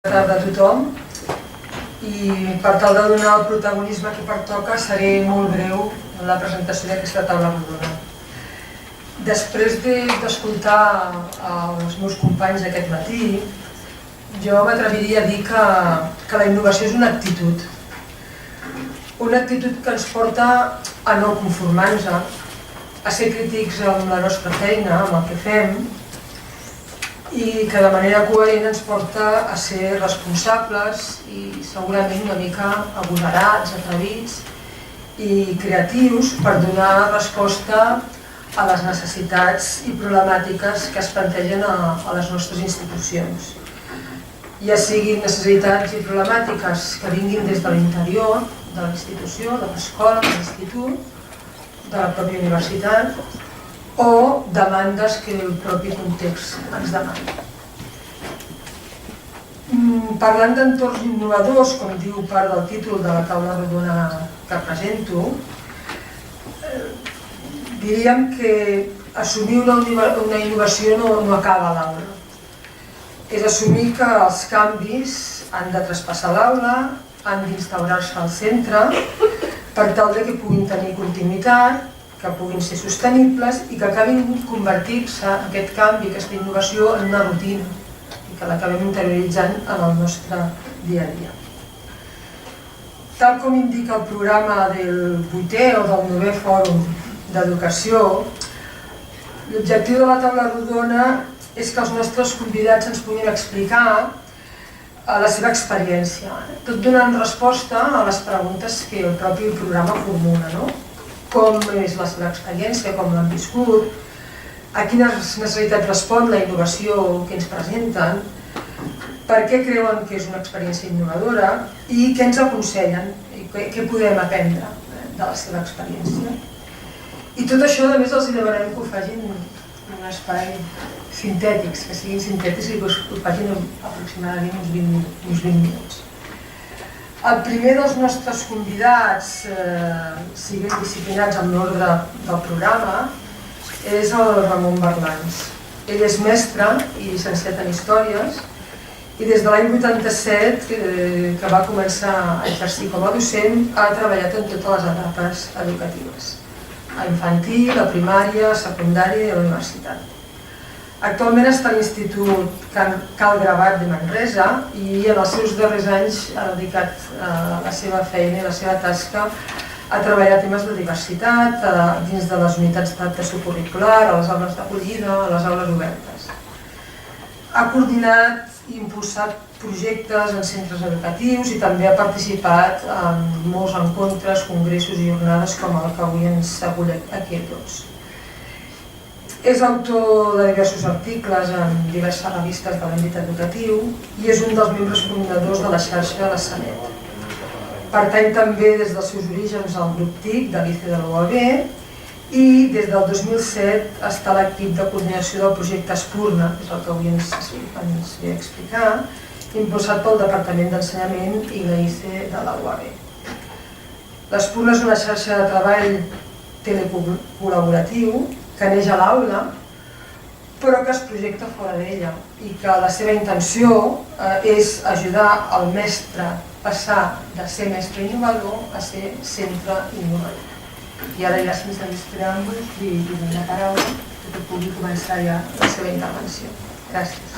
de tothom i per tal de donar el protagonisme que pertoca seré molt breu en la presentació d'aquesta taula rodona. Després d'escoltar els meus companys aquest matí, jo m'atreviria a dir que la innovació és una actitud que ens porta a no conformar-nos, a ser crítics amb la nostra feina, amb el que fem, i que de manera coherent ens porta a ser responsables i segurament una mica agosarats, atrevits i creatius per donar resposta a les necessitats i problemàtiques que es plantegen a les nostres institucions. Ja siguin necessitats i problemàtiques que vinguin des de l'interior de la institució, de l'escola, de l'institut, de la pròpia universitat, o demandes que el propi context ens demana. Parlant d'entorns innovadors, com diu part del títol de la taula rodona que presento, diríem que assumir una innovació no acaba a l'aula. És assumir que els canvis han de traspassar l'aula, han d'instaurar-se al centre, per tal que puguin tenir continuïtat, que puguin ser sostenibles i que acabin convertir-se aquest canvi, aquesta innovació, en una rutina i que l'acabem interioritzant en el nostre dia a dia. Tal com indica el programa del 8è o del 9è Fòrum d'Educació, l'objectiu de la taula rodona és que els nostres convidats ens puguin explicar la seva experiència, tot donant resposta a les preguntes que el propi programa formula, com és la seva experiència, com l'han viscut, a quines necessitats respon la innovació que ens presenten, per què creuen que és una experiència innovadora i què ens aconsellen, què podem aprendre de la seva experiència. I tot això, a més, els demanem que ho facin en un espai sintètics, que siguin sintètics i que ho facin aproximadament uns 20 minuts. El primer dels nostres convidats, si ben disciplinats amb l'ordre del programa, és el Ramon Berlans. Ell és mestre i llicenciat en Històries i des de l'any 87, que va començar a exercir com a docent, ha treballat en totes les etapes educatives, a infantil, a primària, a secundària i a la universitat. Actualment està a l'Institut Cal Gravat de Manresa i en els seus darrers anys ha dedicat la seva feina i la seva tasca a treballar temes de diversitat dins de les unitats d'adaptació curricular, a les aules d'acollida, a les aules obertes. Ha coordinat i impulsat projectes en centres educatius i també ha participat en molts encontres, congressos i jornades com el que avui ens acull aquí a tots. És autor de diversos articles en diverses revistes de l'àmbit educatiu i és un dels membres fundadors de la xarxa de Sanet. Pertany també des dels seus orígens al grup TIC de l'ICE de l'UAB i des del 2007 està a l'equip de coordinació del projecte Espurna, que és el que avui ens ve a explicar, impulsat pel Departament d'Ensenyament i l'ICE de la UAB. L'Espurna és una xarxa de treball telecol·laboratiu que neix a l'aula, però que es projecta fora d'ella i que la seva intenció és ajudar el mestre a passar de ser mestre innovador a ser centre innovador. I ara ja sense més preàmbuls li dono la paraula perquè pugui començar ja la seva intervenció. Gràcies.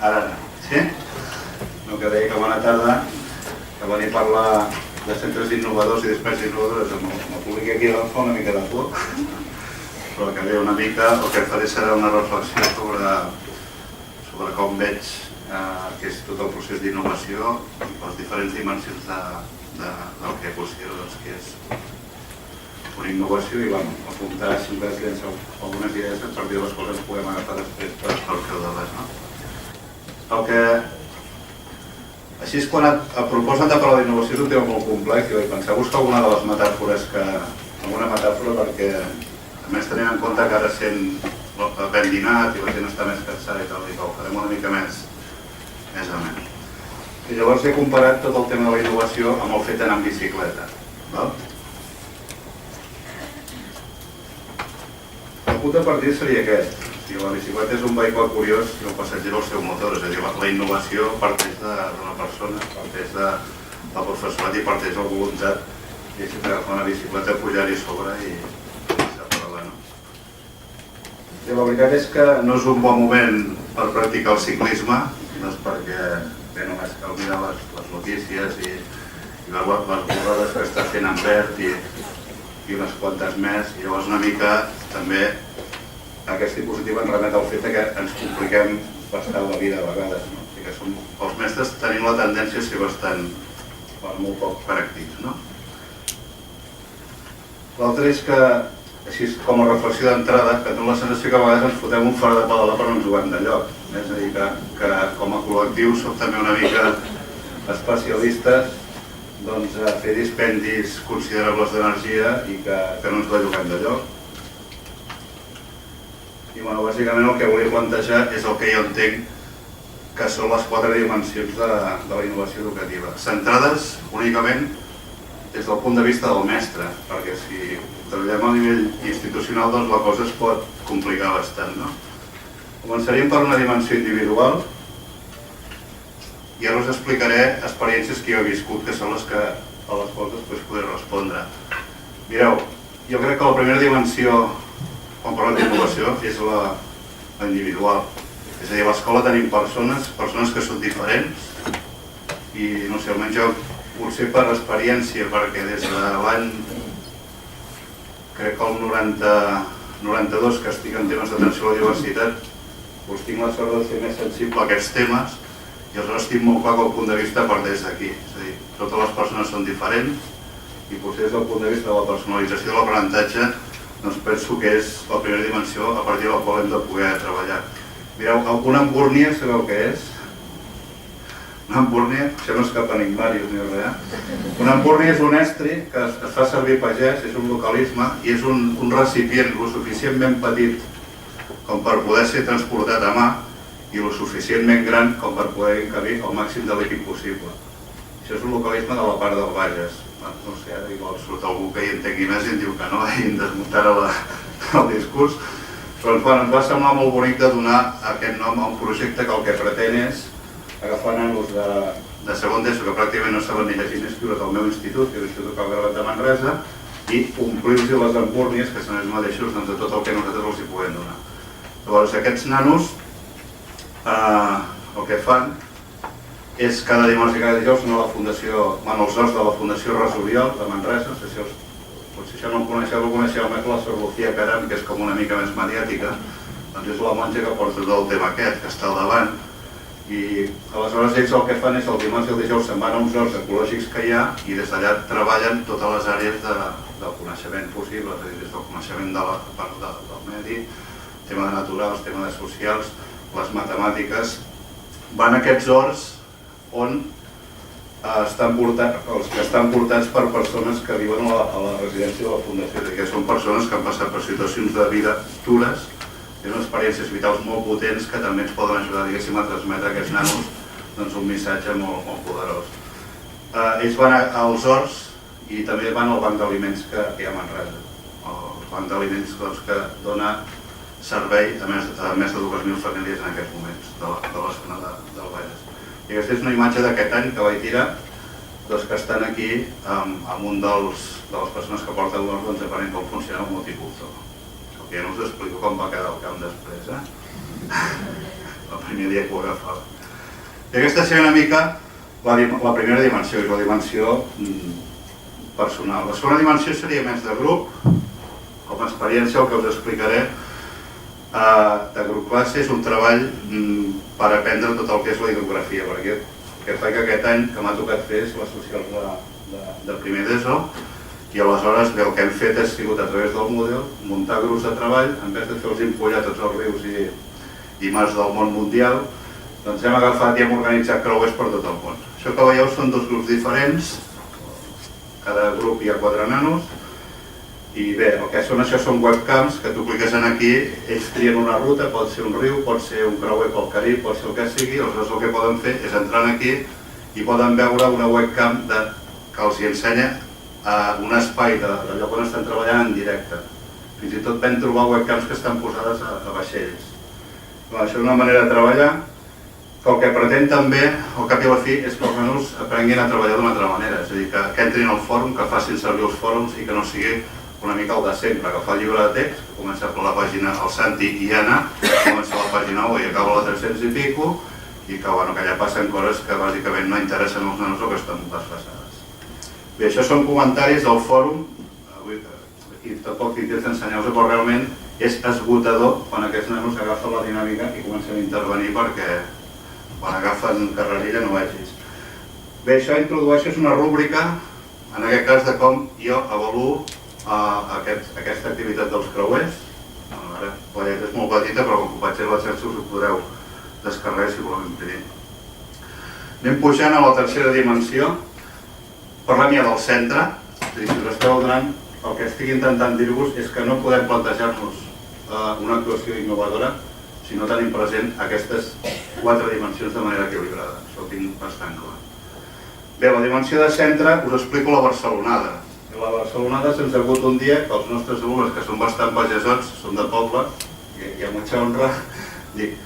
Ara, sí? No, que deia que bona tarda, que venir a parlar de centres innovadors i d'espais innovadors amb el públic aquí fa una mica de por, però que bé, una mica el que faré serà una reflexió sobre com veig que és tot el procés d'innovació i les diferents dimensions del que considero que és una innovació i apuntar sempre que tens algunes idees que a partir de les coses podem agafar després per fer de res. Així és quan et proposen de parlar d'innovació és un tema molt complex i vaig pensar buscar alguna de les metàfores perquè a més tenint en compte que ara sent ben dinat i la gent està més cansada i tal, ho farem una mica més amè. I llavors he comparat tot el tema de la innovació amb el fet d'anar en bicicleta. El punt de partida seria aquest. I la bicicleta és un vehicle curiós i el passatger el seu motor, és a dir, la innovació parteix d'una persona, parteix del professorat i parteix de la voluntat i si t'agafa una bicicleta pujar-hi sobre i separar-la, no? I la veritat és que no és un bon moment per practicar el ciclisme, no és perquè bé, només cal mirar les notícies i veure les borrades que està fent en Bert i unes quantes més, i llavors una mica també aquesta diapositiva ens remet al fet que ens compliquem bastant la vida a vegades, no? O sigui que els mestres tenim la tendència a ser bastant, molt poc pràctics, no? L'altre és que, així com a reflexió d'entrada, que tinc la sensació que a vegades ens fotem un fora de pala però no ens juguem d'enlloc. És a dir, que com a col·lectiu som també una mica especialistes a fer dispendis considerables d'energia i que no ens la juguem d'enlloc. I bàsicament el que volia plantejar és el que jo entenc que són les 4 dimensions de la innovació educativa, centrades únicament des del punt de vista del mestre, perquè si treballem a nivell institucional doncs la cosa es pot complicar bastant, no? Començaríem per una dimensió individual i ara us explicaré experiències que jo he viscut, que són les que a les quals després podré respondre. Mireu, jo crec que la primera dimensió quan parlem d'innovació és la individual. És a dir, a l'escola tenim persones que són diferents i no sé, almenys jo ho sé per experiència, perquè des de l'any crec que el 92 que estic en temes d'atenció a la diversitat doncs tinc la sort de ser més sensible a aquests temes i aleshores tinc molt clar que el punt de vista parteix d'aquí. És a dir, totes les persones són diferents i potser des del punt de vista de la personalització de l'aprenentatge doncs penso que és la primera dimensió a partir de la qual hem de poder treballar. Mireu, una embúrnia, sabeu què és? Una embúrnia, això no és cap enigmàrius ni res, Una embúrnia és un estri que es fa servir pagès, és un localisme i és un recipient lo suficientment petit com per poder ser transportat a mà i lo suficientment gran com per poder encabir el màxim de líquid possible. Això és un localisme de la part del Bages. No sé, ara igual surt algú que hi entengui més i em diu que no i em desmuntarà el discurs, però ens va semblar molt bonic de donar aquest nom a un projecte que el que pretén és agafar nanos de segon d'ESO que pràcticament no saben ni llegir ni escriure del meu institut, que és l'Institut Calderbat de Manresa, i omplir-los les embúrnies, que són ells mateixos, de tot el que nosaltres els hi podem donar. Llavors aquests nanos el que fan és cada dimarts i cada dijous anar a la Fundació, van als horts de la Fundació Resoviol de Manresa, no sé si potser això no ho coneixeu més, la Sor Lucía Caram, que és com una mica més mediàtica, doncs és la monja que porta tot el tema aquest, que està al davant, i aleshores ells el que fan és el dimarts i el dijous se'n van a uns horts ecològics que hi ha i des d'allà treballen totes les àrees del coneixement possible, és a dir, des del coneixement del medi, tema de naturals, tema de socials, les matemàtiques, van a aquests horts on els que estan portats per persones que viuen a la residència de la Fundació, que són persones que han passat per situacions de vida dures, tenen experiències vitals molt potents que també ens poden ajudar, diguéssim, a transmetre a aquests nanos un missatge molt poderós. Ells van als horts i també van al banc d'aliments que hi ha a Manresa, el banc d'aliments que dona servei a més de 2.000 famílies en aquests moments de la zona del Bages. I aquesta és una imatge d'aquest any que vaig tirar, que estan aquí amb un de les persones que porten l'hort aprenent com funciona el multicultor. Que ja no us explico com va quedar el camp després, el primer dia que ho agafava. I aquesta seria una mica la primera dimensió, és la dimensió personal. La segona dimensió seria més de grup, com a experiència el que us explicaré de grup classe és un treball per aprendre tot el que és la hidrografia, perquè el que fa que aquest any que m'ha tocat fer és les socials de primer d'ESO i aleshores el que hem fet ha sigut a través del Moodle muntar grups de treball, en vez de fer-los impullar tots els rius i mars del món mundial, doncs hem agafat i hem organitzat creuers per tot el món. Això que veieu són dos grups diferents, cada grup hi ha 4 nanos, i bé, el que són això són webcams que tu cliques aquí, ells trien una ruta, pot ser un riu, pot ser un creuer pel Carib, pot ser el que sigui, aleshores el que poden fer és entrar aquí i poden veure una webcam que els hi ensenya un espai del lloc on estan treballant en directe. Fins i tot vam trobar webcams que estan posades a vaixells. Això és una manera de treballar que el que pretén també, al cap i a la fi, és que els nanos aprenguin a treballar d'una altra manera. És a dir, que entrin al fòrum, que facin servir els fòrums i que no sigui una mica el de sempre, que fa el llibre de text, que comença per la pàgina el Santi i Anna, comença la pàgina 1 i acaba la 300 i pico, i que allà passen coses que bàsicament no interessen als nanos o que estan desfasades. Bé, això són comentaris del fòrum, i tampoc t'intento ensenyar-vos, però realment és esgotador quan aquests nanos agafen la dinàmica i comencen a intervenir perquè quan agafen carrerilla no vegis. Bé, això introdueixo una rúbrica, en aquest cas de com jo avaluo aquesta activitat dels creuers. Ara la lletra és molt petita, però com que ho vaig fer a la xarxa us ho podreu descarregar si voleu imprimir. Anem pujant a la tercera dimensió. Parlem ja del centre. Si us esteu adonant, el que estic intentant dir-vos és que no podem plantejar-nos una actuació innovadora si no tenim present aquestes 4 dimensions de manera equilibrada. Això ho tinc bastant clar. Bé, la dimensió de centre us explico la barcelonada. La barcelonada se'ns ha hagut un dia que els nostres alumnes, que són bastant pagesots, són de poble, i a mucha honra, dic,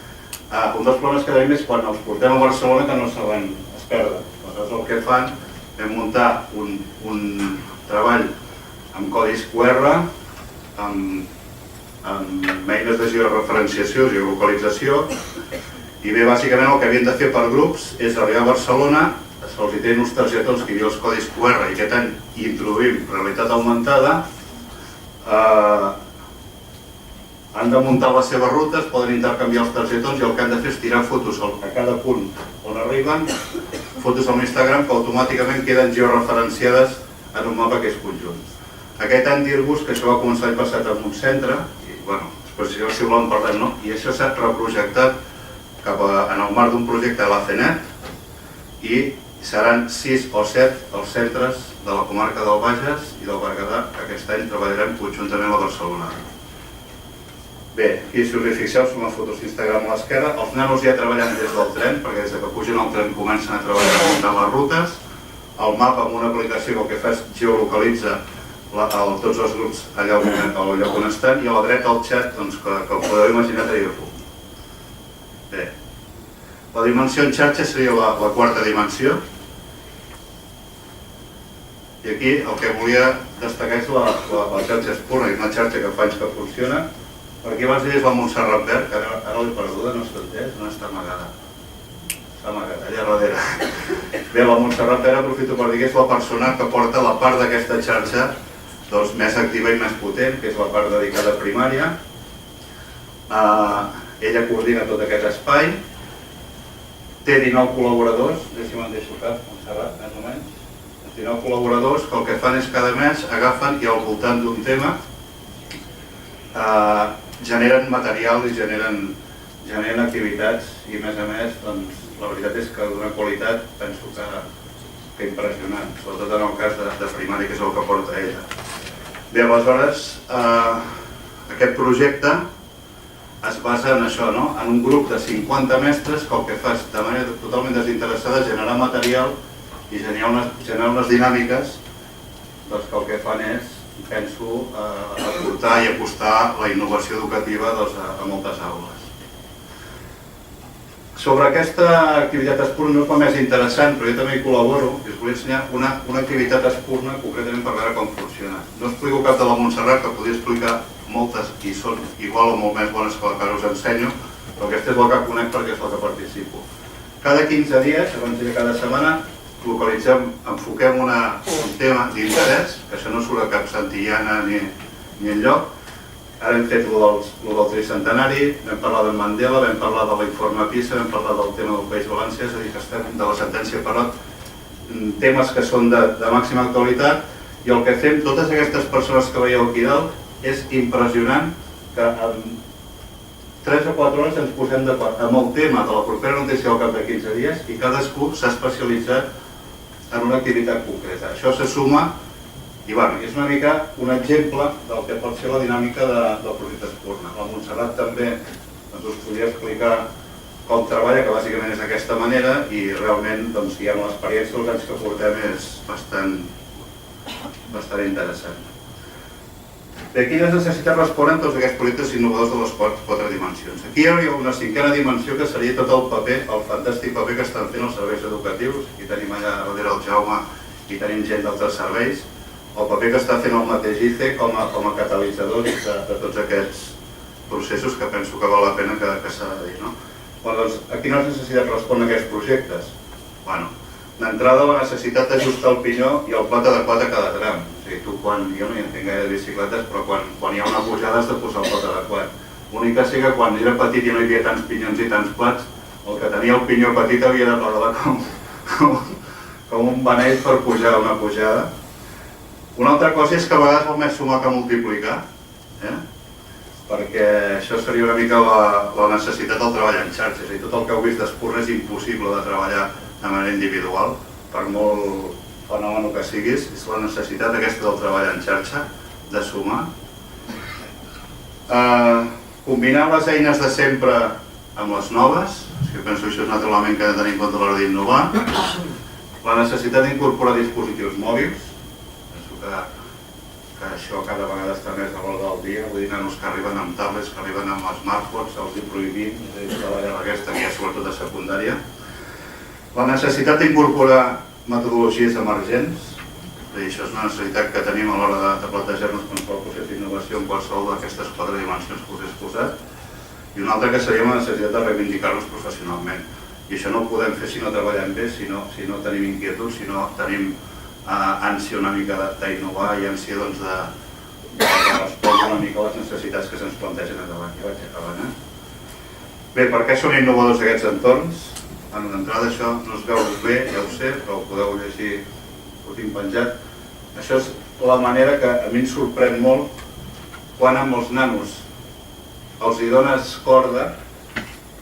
un dels problemes que tenim és quan els portem a Barcelona que no saben, es perden. Aleshores el que fan, vam muntar un treball amb codis QR, amb eines de georreferenciació, geolocalització, i bé, bàsicament el que havien de fer per grups és arribar a Barcelona, se'ls tenen uns targetons que hi havia els codis QR i aquest any introduïm realitat augmentada, han de muntar les seves rutes, poden intercanviar els targetons i el que han de fer és tirar fotos a cada punt on arriben, fotos a l'Instagram que automàticament queden georreferenciades en un mapa que és conjunt. Aquest any dir-vos que això va començar l'any passat en un centre, i bueno, després si volen parlem, no? I això s'ha reprojectat en el marc d'un projecte de la CENET i seran 6 o 7 els centres de la comarca del Bages i del Berguedà que aquest any treballarem conjuntament a la Barcelona. Bé, aquí si us hi fixeu són les fotos d'Instagram a l'esquerra. Els nanos ja treballen des del tren, perquè des que pugen al tren comencen a treballar muntant les rutes. El mapa amb una aplicació que el que fa és geolocalitza tots els grups allà al lloc on estan i a la dreta el xat, que podeu imaginar triar-ho. Bé, la dimensió en xarxa seria la quarta dimensió. I aquí el que volia destacar és la xarxa Espurna, que és una xarxa que fa anys que funciona. Per aquí abans deies la Montserrat Berg, que ara l'he perduda, no s'ha entès, no està amagada. S'ha amagat, allà darrere. Bé, la Montserrat Berg, aprofito per dir que és la persona que porta la part d'aquesta xarxa més activa i més potent, que és la part dedicada a primària. Ella coordina tot aquest espai. Té 19 col·laboradors, si me'n deixo cap, Montserrat, més o menys. 19 col·laboradors que el que fan és cada mes agafen i al voltant d'un tema generen material i generen activitats i a més, la veritat és que d'una qualitat penso que impressionant, sobretot en el cas de primària, que és el que porta ella. Bé, aleshores, aquest projecte es basa en això, en un grup de 50 mestres que el que fa és, de manera totalment desinteressada, generar material i generar unes dinàmiques que el que fan és, penso, aportar i acostar la innovació educativa a moltes aules. Sobre aquesta activitat Espurna no és la més interessant, però jo també hi col·laboro i us volia ensenyar una activitat Espurna concretament per veure com funciona. No explico cap de la Montserrat, que podria explicar moltes i són igual o molt més bones que la que us ensenyo, però aquesta és la que conec perquè és la que participo. Cada 15 dies, abans de cada setmana, enfoquem un tema d'interès, que això no surt a cap Santillana ni enlloc. Ara hem fet el del tricentenari, vam parlar de Mandela, vam parlar de l'informe PISA, vam parlar del tema del País Valencià, és a dir, que estem de la sentència Parot, temes que són de màxima actualitat, i el que fem, totes aquestes persones que veieu aquí dalt, és impressionant que en 3 o 4 hores ens posem d'acord amb el tema de la propera notícia al cap de 15 dies i cadascú s'ha especialitzat en una activitat concreta. Això se suma i és una mica un exemple del que pot ser la dinàmica del projecte Espurna. La Montserrat també us podria explicar com treballa, que bàsicament és d'aquesta manera i realment l'experiència dels anys que portem és bastant interessant. Bé, quines necessitats responen tots aquests projectes innovadors de les quatre dimensions? Aquí hi hauria una cinquena dimensió que seria tot el paper, el fantàstic paper que estan fent els serveis educatius. Aquí tenim allà darrere el Jaume i tenim gent d'altres serveis. El paper que està fent el mateix ICE com a catalitzador de tots aquests processos que penso que val la pena que s'ha de dir. Doncs, a quines necessitats responen aquests projectes? D'entrada, la necessitat d'ajustar el pinyó i el plat adequat a cada tram. Jo no hi entenc gaire de bicicletes, però quan hi ha una pujada has de posar el plat adequat. L'únic que sé que quan era petit i no hi havia tants pinyons i tants plats, el que tenia el pinyó petit havia de parlar com un beneit per pujar una pujada. Una altra cosa és que a vegades vol més sumar que multiplicar, perquè això seria una mica la necessitat del treball en xarxa. És a dir, tot el que heu vist d'Espurna és impossible de treballar de manera individual, per molt fenomen que siguis, és la necessitat aquesta del treball en xarxa, de sumar. Combinar les eines de sempre amb les noves, jo penso que això és un altre element que hem de tenir en compte a l'hora d'innovar. La necessitat d'incorporar dispositius mòbils, penso que això cada vegada està més a l'ordre del dia, vull dir, nanos que arriben amb tablets, que arriben amb smartphones, els hi prohibim, treballar aquesta guia sobretot a secundària. La necessitat d'incorporar metodologies emergents, això és una necessitat que tenim a l'hora de plantejar-nos qualsevol procés d'innovació en qualsevol d'aquestes quatre dimensions que us he exposat, i una altra que seria la necessitat de reivindicar-nos professionalment. I això no ho podem fer si no treballem bé, si no tenim inquietuds, si no tenim ànsia una mica d'innovar i ànsia de respondre una mica a les necessitats que se'ns plantegen endavant. Ja vaig acabant. Bé, per què són innovadors aquests entorns? D'entrada això no es veu bé, ja ho sé, però ho podeu llegir, ho tinc penjat. Això és la manera que a mi em sorprèn molt quan amb els nanos els hi dones corda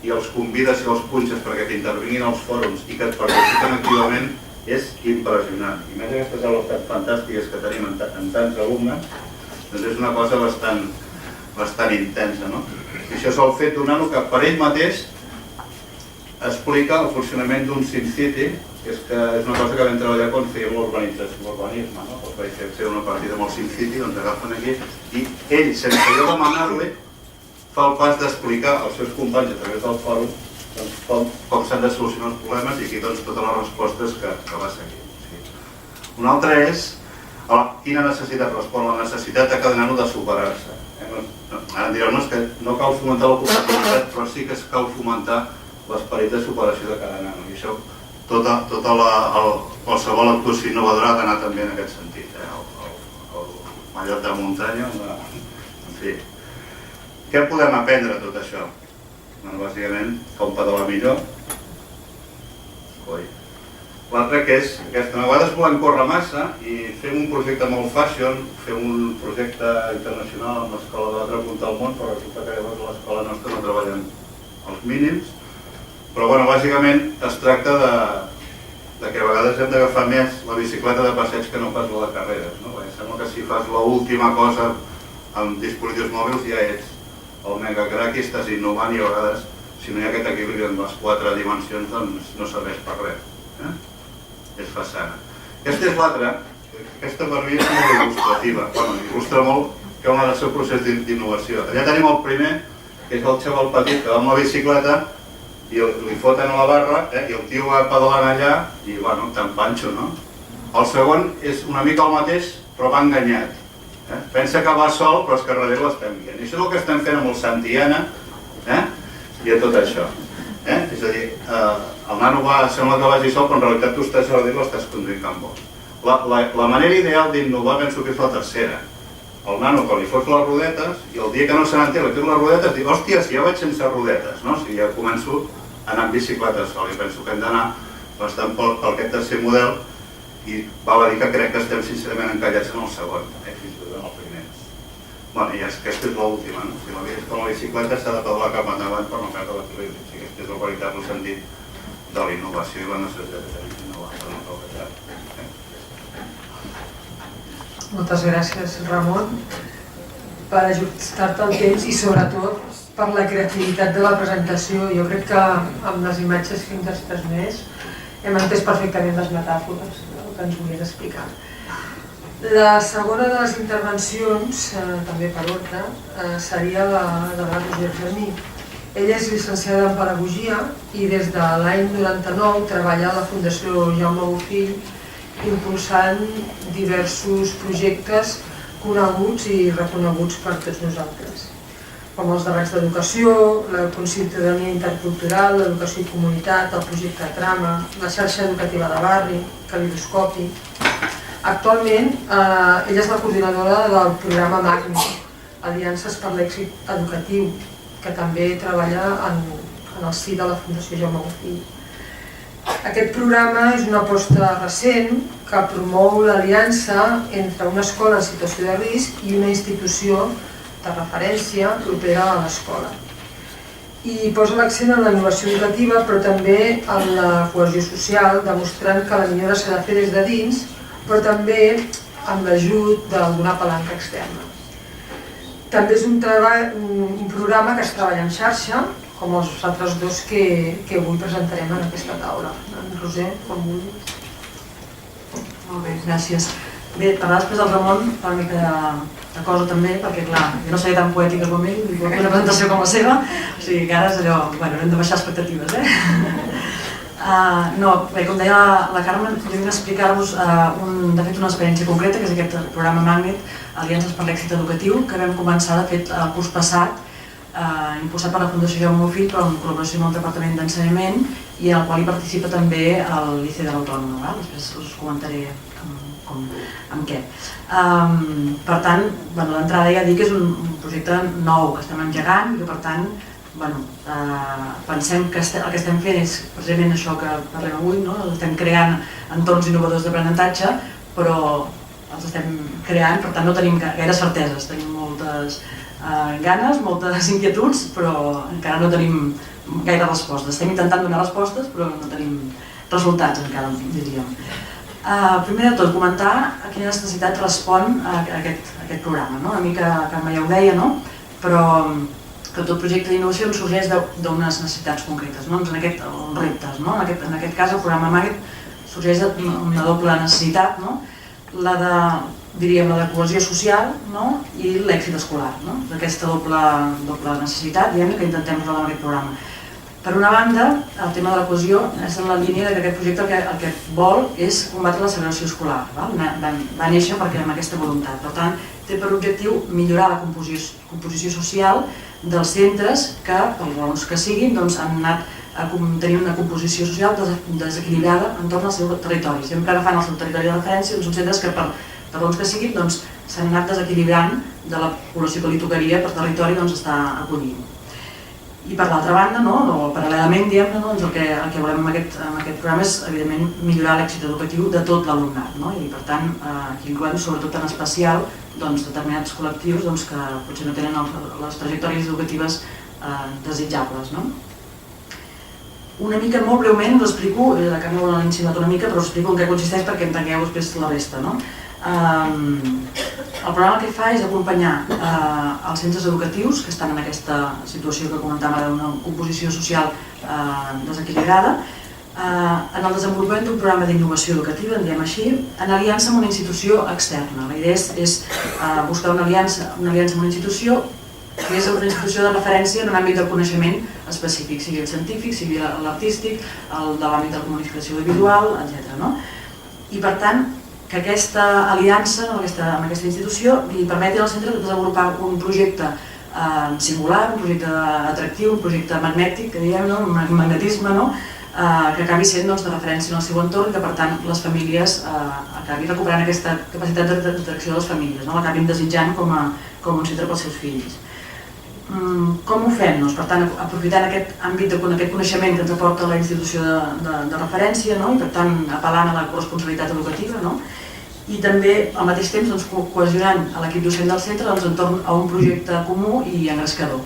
i els convides i els punxes perquè t'intervinguin als fòrums i que et participen activament, és impressionant. I més aquestes aules tan fantàstiques que tenim en tants alumnes, doncs és una cosa bastant intensa. I això és el fet d'un nano que per ell mateix explica el funcionament d'un SimCity, que és una cosa que vam treballar quan fèiem l'urbanisme. Els vaig fer una partida amb el SimCity, doncs agafen aquí, i ell, sense jo demanar-li, fa el pas d'explicar als seus companys a través del fòrum com s'han de solucionar els problemes i aquí totes les respostes que va seguir. Una altra és quina necessitat respon, la necessitat de cada nano de superar-se. Ara direu que no cal fomentar la competitivitat, però sí que cal fomentar l'esperit de superació de cada nano. I això, qualsevol actuació innovadora ha d'anar també en aquest sentit. El mallot de muntanya, en fi. Què podem aprendre de tot això? Bàsicament, com pedalar millor. L'altre que és aquesta, a vegades volem córrer massa i fem un projecte molt fashion, fem un projecte internacional amb l'escola de l'altra punta del món, però resulta que llavors a l'escola nostra no treballen els mínims. Però bàsicament es tracta que a vegades hem d'agafar més la bicicleta de passeig que no pas la de carreres. Perquè sembla que si fas l'última cosa amb dispositius mòbils ja ets el mega crack i estàs innovant i a vegades, si no hi ha aquest equilibri en les quatre dimensions, doncs no serveix per res. És façana. Aquesta és l'altra, aquesta per mi és molt il·lustrativa. Il·lustra molt que ha de ser el procés d'innovació. Allà tenim el primer, que és el xaval petit que va amb la bicicleta i li foten a la barra i el tio va pedalant allà i, tan panxo, no? El segon és una mica el mateix, però va enganyat. Pensa que va sol, però és que darrere l'estem guiant. I això és el que estem fent amb el Santiana i a tot això. És a dir, el nano sembla que vagi sol, però en realitat tu estàs darrere i l'estàs conduint cap bo. La manera ideal d'innovar penso que és la tercera. El nano que li fots les rodetes i el dia que no se n'entén li tiro les rodetes diu, hòstia, si ja vaig sense rodetes, no? Si ja començo a anar en bicicleta sol i penso que hem d'anar bastant pel aquest tercer model i val a dir que crec que estem sincerament encallats en el segon, fins i tot en el primer. I aquesta és l'última, no? Si la bicicleta s'ha de pedalar cap endavant per no perdre l'equilibri. Aquest és el veritable sentit de la innovació i la necessitat de tenir d'innovar per no perdre. Moltes gràcies, Ramon, per ajustar-te el temps i sobretot per la creativitat de la presentació. Jo crec que amb les imatges que ens has transmès hem entès perfectament les metàfores que ens volies explicar. La segona de les intervencions, també per ordre, seria la de la Roser Fermí. Ella és llicenciada en Pedagogia i des de l'any 99 treballa a la Fundació Jaume Bofill impulsant diversos projectes coneguts i reconeguts per tots nosaltres, com els debats d'educació, la ciutadania intercultural, l'educació i comunitat, el projecte Trama, la xarxa educativa de barri, Calidoscopi. Actualment, ella és la coordinadora del programa Magni, Aliances per l'Èxit Educatiu, que també treballa en el si de la Fundació Jaume Bofill. Aquest programa és una aposta recent que promou l'aliança entre una escola en situació de risc i una institució de referència propera a l'escola. I posa l'accent en la innovació educativa, però també en la cohesió social, demostrant que la millora s'ha de fer des de dins, però també amb l'ajut d'alguna palanca externa. També és un programa que es treballa en xarxa, com els altres dos que avui presentarem en aquesta taula. En Roser, com vulguis. Molt bé, gràcies. Bé, parlar després del Ramon fa una mica de cosa també, perquè clar, jo no seré tan poètica com ell, ni una presentació com la seva, o sigui que ara és allò, bueno, hem de baixar expectatives, No, bé, com deia la Carmen, jo vinc a explicar-vos de fet una experiència concreta, que és aquest programa Magnet, Aliances per l'Èxit Educatiu, que vam començar de fet el curs passat, impulsat per la Fundació Jaume Bofill, però en col·laboració amb el Departament d'Ensenyament, i en el qual hi participa també el Liceu de l'Autònoma, després us comentaré amb què. Per tant, d'entrada ja dic que és un projecte nou que estem engegant i que per tant pensem que el que estem fent és precisament això que parlem avui, estem creant entorns innovadors d'aprenentatge, però els estem creant, per tant no tenim gaire certeses, tenim moltes ganes, moltes inquietuds, però encara no tenim gaire respostes. Estem intentant donar respostes, però no tenim resultats encara, diríem. Primer de tot, comentar a quina necessitat respon aquest programa. Una mica, Carme ja ho deia, però que tot projecte d'innovació sorgeix d'unes necessitats concretes, uns reptes. En aquest cas, el programa Magnet sorgeix d'una doble necessitat, la de cohesió social i l'èxit escolar. Aquesta doble necessitat que intentem resoldre amb aquest programa. Per una banda, el tema de la cohesió és en la línia que aquest projecte el que vol és combatre la segregació escolar. Va néixer perquè amb aquesta voluntat. Per tant, té per objectiu millorar la composició social dels centres que, per raons que siguin, han anat a tenir una composició social desequilibrada entorn al seu territori. Sempre agafant el seu territori de referència, són centres que, per raons que siguin, s'han anat desequilibrant de la població que li tocaria per territori estar acollint. I per l'altra banda, o paral·lelament, el que volem amb aquest programa és, evidentment, millorar l'èxit educatiu de tot l'alumnat. I, per tant, aquí incloem, sobretot en especial, determinats col·lectius que potser no tenen les trajectòries educatives desitjables. Una mica, molt breument, us explico, la Carme ho ha insinuat una mica, però us explico en què consisteix perquè entengueu després la resta. El programa el que fa és acompanyar els centres educatius que estan en aquesta situació que comentàvem d'una composició social desequilibrada en el desenvolupament d'un programa d'innovació educativa, en diem així, en aliança amb una institució externa. La idea és buscar una aliança amb una institució que és una institució de referència en un àmbit del coneixement específic, sigui el científic, sigui l'artístic, el de l'àmbit de la comunicació audiovisual, etc. I per tant, que aquesta aliança amb aquesta institució li permeti al centre desenvolupar un projecte singular, un projecte atractiu, un projecte magnètic, que diem, un magnetisme, que acabi sent de referència en el seu entorn i que per tant les famílies acabin recuperant aquesta capacitat d'atracció de les famílies, l'acabin desitjant com un centre pels seus fills. Com ho fem? Per tant, aprofitant aquest àmbit, aquest coneixement que ens aporta la institució de referència i per tant apel·lant a la corresponsabilitat educativa i també al mateix temps cohesionant l'equip docent del centre entorn a un projecte comú i engrescador.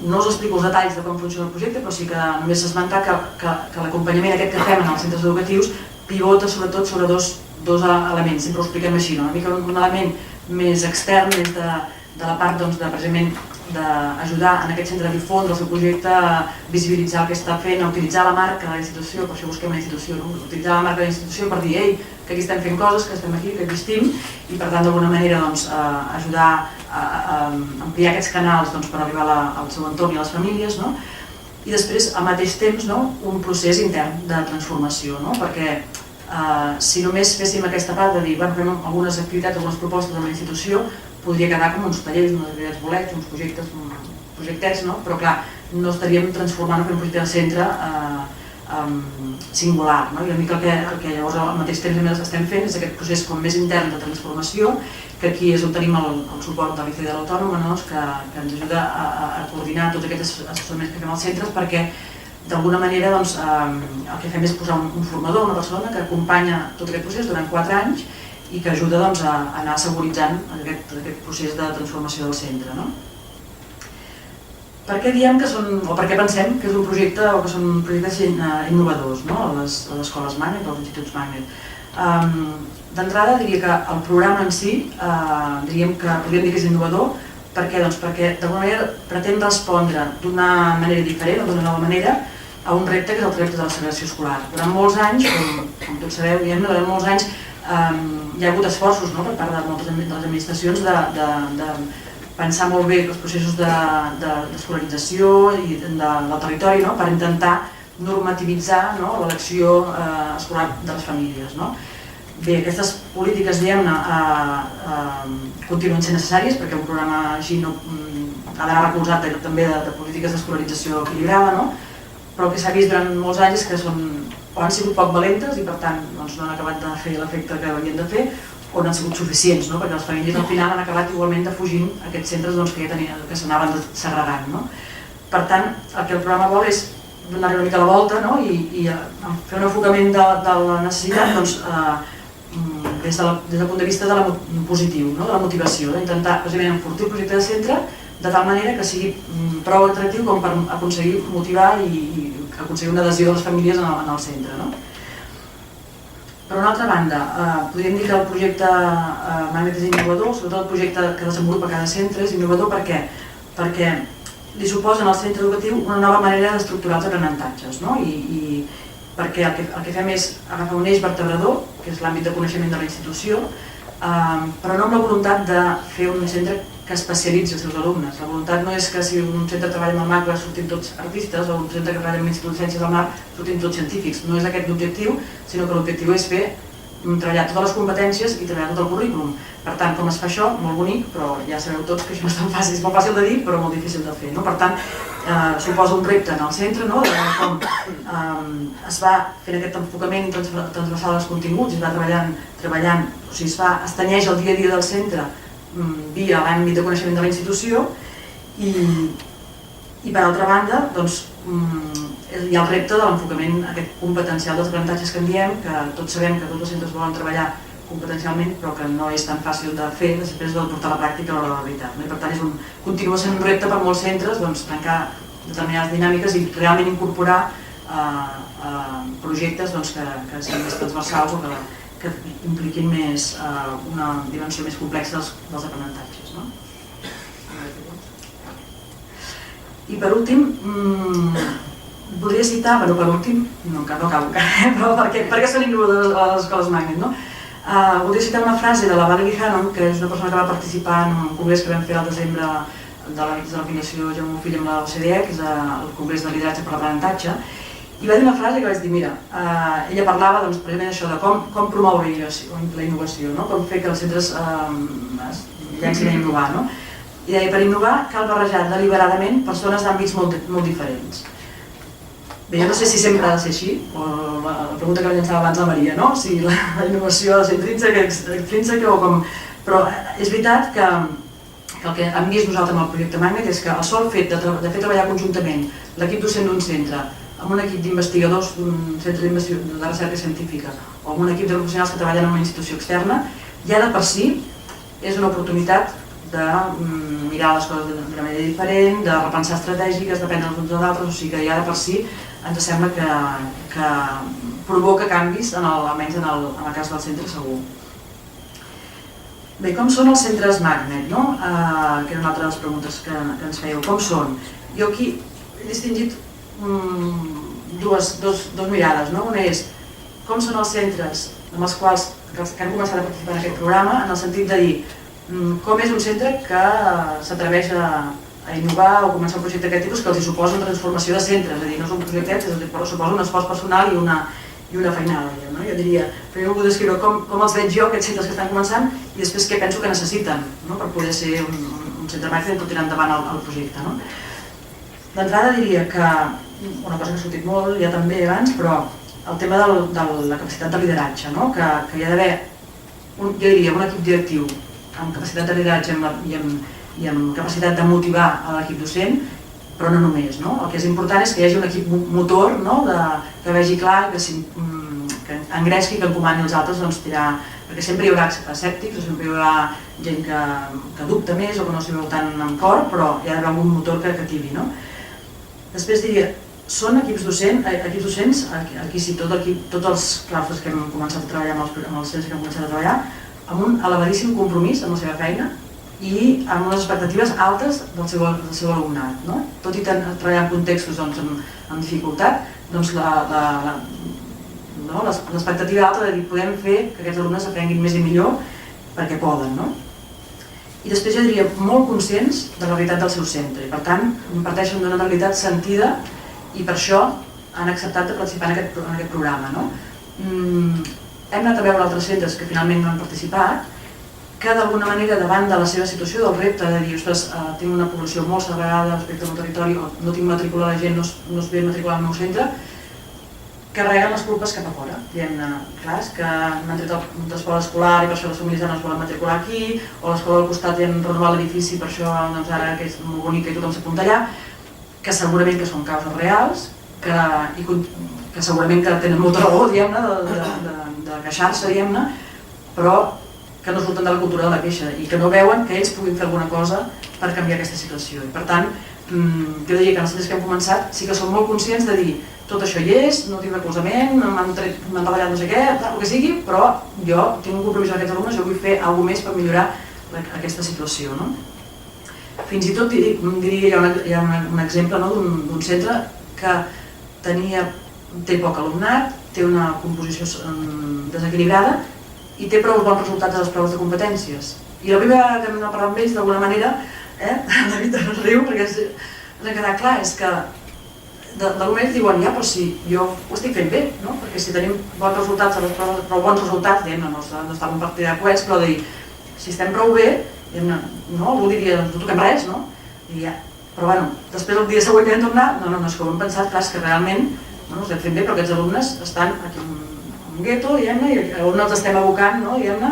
No us explico els detalls de com funciona el projecte, però sí que només esmentar que l'acompanyament aquest que fem en els centres educatius pivota sobretot sobre dos elements, sempre ho expliquem així, una mica un element més extern, més de la part de precisament d'ajudar en aquest centre a difondre el seu projecte, a visibilitzar el que està fent, a utilitzar la marca de la institució, per això busquem la institució, utilitzar la marca de la institució per dir que aquí estem fent coses, que estem aquí, que existim, i per tant d'alguna manera ajudar a ampliar aquests canals per arribar al seu entorn i a les famílies, i després al mateix temps un procés intern de transformació, perquè si només féssim aquesta part de dir fem algunes activitats, algunes propostes amb la institució, podria quedar com uns tallers, unes activitats bolets, uns projectets, però clar, no estaríem transformant en un projecte de centre singular. I una mica el que llavors al mateix temps estem fent és aquest procés com més intern de transformació, que aquí és on tenim el suport de l'ICE de l'Autònoma, que ens ajuda a coordinar tots aquests assessoraments que fem als centres, perquè d'alguna manera el que fem és posar un formador, una persona que acompanya tot aquest procés durant 4 anys i que ajuda a anar asseguritzant aquest procés de transformació del centre. Per què diem que són, o per què pensem que és un projecte o que són projectes innovadors a les escoles Magnet, als instituts Magnet? D'entrada diria que el programa en si podríem dir que és innovador. Per què? Doncs perquè d'alguna manera pretén respondre d'una manera diferent o d'una nova manera a un repte que és el repte de la segregació escolar. Durant molts anys, com tots sabeu, durant molts anys hi ha hagut esforços per part de moltes de les administracions de pensar molt bé els processos d'escolarització i del territori per intentar normativitzar l'elecció escolar de les famílies. Bé, aquestes polítiques, diguem-ne, continuen sent necessàries perquè un programa així ha d'anar recolzat també de polítiques d'escolarització equilibrada, però el que s'ha vist durant molts anys és que han sigut poc valentes i per tant no han acabat de fer l'efecte que havien de fer o no han sigut suficients, perquè les famílies al final han acabat igualment defugint aquests centres que s'anaven segregant. Per tant, el que el programa vol és donar-li una mica la volta i fer un enfocament de la necessitat des del punt de vista positiu, de la motivació, d'intentar enfortir el projecte de centre de tal manera que sigui prou atractiu com per aconseguir motivar i aconseguir una adhesió de les famílies en el centre. Per una altra banda, podríem dir que el projecte Magnet és innovador, sobretot el projecte que desenvolupa cada centre és innovador perquè li suposa al centre educatiu una nova manera d'estructurar els aprenentatges i perquè el que fem és agafar un eix vertebrador, que és l'àmbit de coneixement de la institució, però no amb la voluntat de fer un centre que especialitzi els seus alumnes. La voluntat no és que si un centre treballa amb el MAC surtin tots artistes o un centre que treballa amb l'Institut de Ciències del Mar surtin tots científics. No és aquest l'objectiu, sinó que l'objectiu és treballar totes les competències i treballar tot el currículum. Per tant, com es fa això? Molt bonic, però ja sabeu tots que això no és tan fàcil, és molt fàcil de dir però molt difícil de fer. Per tant, suposa un repte en el centre, de com es va fent aquest enfocament transversal dels continguts, es va treballant, o sigui, es tenyeix el dia a dia del centre via l'àmbit de coneixement de la institució i per altra banda hi ha el repte de l'enfocament aquest competencial dels aprenentatges que en diem, que tots sabem que tots els centres volen treballar competencialment però que no és tan fàcil de fer després de portar a la pràctica a l'hora de la veritat. I per tant continua sent un repte per molts centres trencar determinades dinàmiques i realment incorporar projectes que siguin més transversals o que impliquin més una dimensió més complexa dels aprenentatges. I per últim, voldria citar, per últim, no acabo encara, però per què són innovadors a les escoles Magnet, voldria citar una frase de la Valerie Hannon, que és una persona que va participar en un congrés que vam fer al desembre de la Fundació Jaume Bofill amb l'OCDE, que és el Congrés de Lideratge per l'Aprenentatge, i va dir una frase que vaig dir, mira, ella parlava precisament d'això, de com promoure la innovació, com fer que els centres llancin a innovar. I deia, per innovar cal barrejar deliberadament persones d'àmbits molt diferents. Bé, jo no sé si sempre ha de ser així, o la pregunta que llançava abans la Maria, si la innovació ha de ser intrínseca o com... Però és veritat que el que hem vist nosaltres amb el projecte Magnet és que el sol fet de fer treballar conjuntament l'equip docent d'un centre amb un equip d'investigadors d'un centre de recerca científica o amb un equip de professionals que treballen en una institució externa, ja de per si és una oportunitat de mirar les coses d'una manera diferent, de repensar estratègiques, d'aprendre els uns dels altres, o sigui que ja de per si ens sembla que provoca canvis, almenys en el cas del centre segur. Bé, com són els centres Magnet, no? Que era una altra de les preguntes que ens fèieu. Com són? Jo aquí he distingit dues mirades, no? Una és com són els centres amb els quals que han començat a participar en aquest programa, en el sentit de dir com és un centre que s'atreveix a innovar o començar un projecte d'aquest tipus que els suposa una transformació de centre, és a dir, no és un projecte, suposa un esforç personal i una feinada. No? Jo diria, primer vull descriure com els veig jo, aquests centres que estan començant, i després què penso que necessiten, no? Per poder ser un centre màxim i tirar endavant el projecte. No? D'entrada diria que, una cosa que ha sortit molt ja també abans, però el tema de la capacitat de lideratge, no? Que hi ha d'haver, jo diria, un equip directiu amb capacitat de lideratge i amb capacitat de motivar a l'equip docent, però no només. No? El que és important és que hi hagi un equip motor, no? Que vegi clar, que engresqui, que encomani els altres tirar, perquè sempre hi haurà escèptics, o sempre hi haurà gent que dubta més o que no s'hi veu tant amb cor, però hi ha d'haver un motor que tiri. No? Després diria, són equips docents, aquí sí, tots els claustres que hem començat a treballar amb els centres que hem començat a treballar, amb un elevadíssim compromís amb la seva feina i amb unes expectatives altes del seu alumnat. No? Tot i treballar en contextos amb dificultat, doncs l'expectativa alta de dir podem fer que aquests alumnes aprenguin més i millor perquè poden. No? I després jo diria molt conscients de la realitat del seu centre i per tant parteixen d'una realitat sentida i per això han acceptat de participar en aquest programa. No? Hem anat a veure altres centres que finalment no han participat, que d'alguna manera davant de la seva situació, del repte de dir, ostres, tinc una població molt segregada respecte al meu territori, o no tinc matricular la gent, no es ve matricular al meu centre, carreguen les culpes cap a fora. Diguem-ne, clar, és que m'han tret d'escola escolar i per això les famílies ja no es volen matricular aquí, o l'escola del costat ja han renovat l'edifici i per això ara que és molt bonic i tothom s'apunta allà, que segurament que són causes reals, que segurament que tenen molta raó, diguem-ne, de queixar-se, diguem-ne, però que no surten de la cultura de la queixa i que no veuen que ells puguin fer alguna cosa per canviar aquesta situació. I per tant, jo diria que en els centres que hem començat sí que som molt conscients de dir tot això hi és, no tinc recolzament, m'han retallat no sé què, el que sigui, però jo tinc un compromís amb aquests alumnes, jo vull fer alguna més per millorar aquesta situació. No? Fins i tot diria hi ha un exemple d'un centre que té poc alumnat, té una composició desequilibrada i té prou bons resultats a les proves de competències. I la primera vegada que hem de parlar amb ells, d'alguna manera, la Rita es riu perquè ens ha quedat clar, és que d'alguna manera diuen, ja, però si jo ho estic fent bé, no? Perquè si tenim bons resultats a les proves, prou bons resultats, no està un partit de coets, però dir, si estem prou bé, no, algú diria, no toquem res, no? Però bueno, després el dia següent que vam tornar, no, és que ho hem pensat, clar, és que realment ho estem fent bé, però aquests alumnes estan aquí en un gueto, diguem-ne, i on els estem abocant, diguem-ne,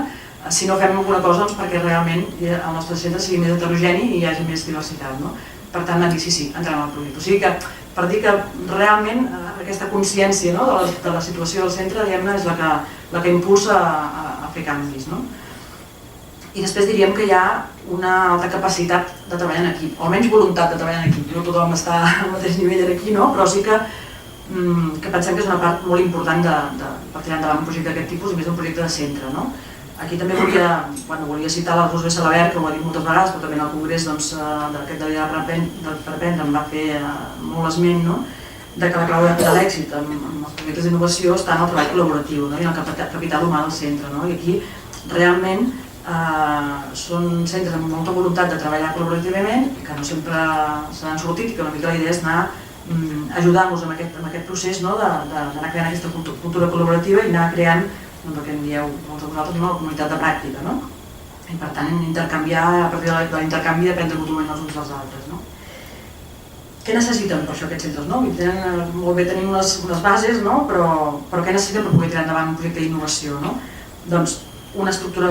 si no fem alguna cosa perquè realment el nostre centre sigui més heterogeni i hi hagi més diversitat. Per tant, vam dir sí, entrem al projecte. O sigui que, per dir que realment aquesta consciència de la situació del centre, diguem-ne, és la que impulsa a fer canvis. I després diríem que hi ha una alta capacitat de treballar en equip, o almenys voluntat de treballar en equip. No tothom està al mateix nivell aquí, però sí que pensem que és una part molt important per tirar endavant un projecte d'aquest tipus i més un projecte de centre. Aquí també volia citar la Roser Salabert, que ho ha dit moltes vegades, però també en el congrés d'aquest de Reaprendre em va fer molt esment de que la clau de l'èxit en els projectes d'innovació està en el treball col·laboratiu i en el capital humà del centre. I aquí realment són centres amb molta voluntat de treballar col·laborativament, que no sempre se n'han sortit i que una mica la idea és anar ajudant-los en aquest procés d'anar creant aquesta cultura col·laborativa i anar creant el que en dieu molts de vosaltres, la comunitat de pràctica. I per tant, intercanviar, a partir de l'intercanvi d'aprendre mútuament els uns dels altres. Què necessiten per això aquests centres? Molt bé tenim unes bases, però què necessiten per poder tirar endavant un projecte d'innovació? Doncs una estructura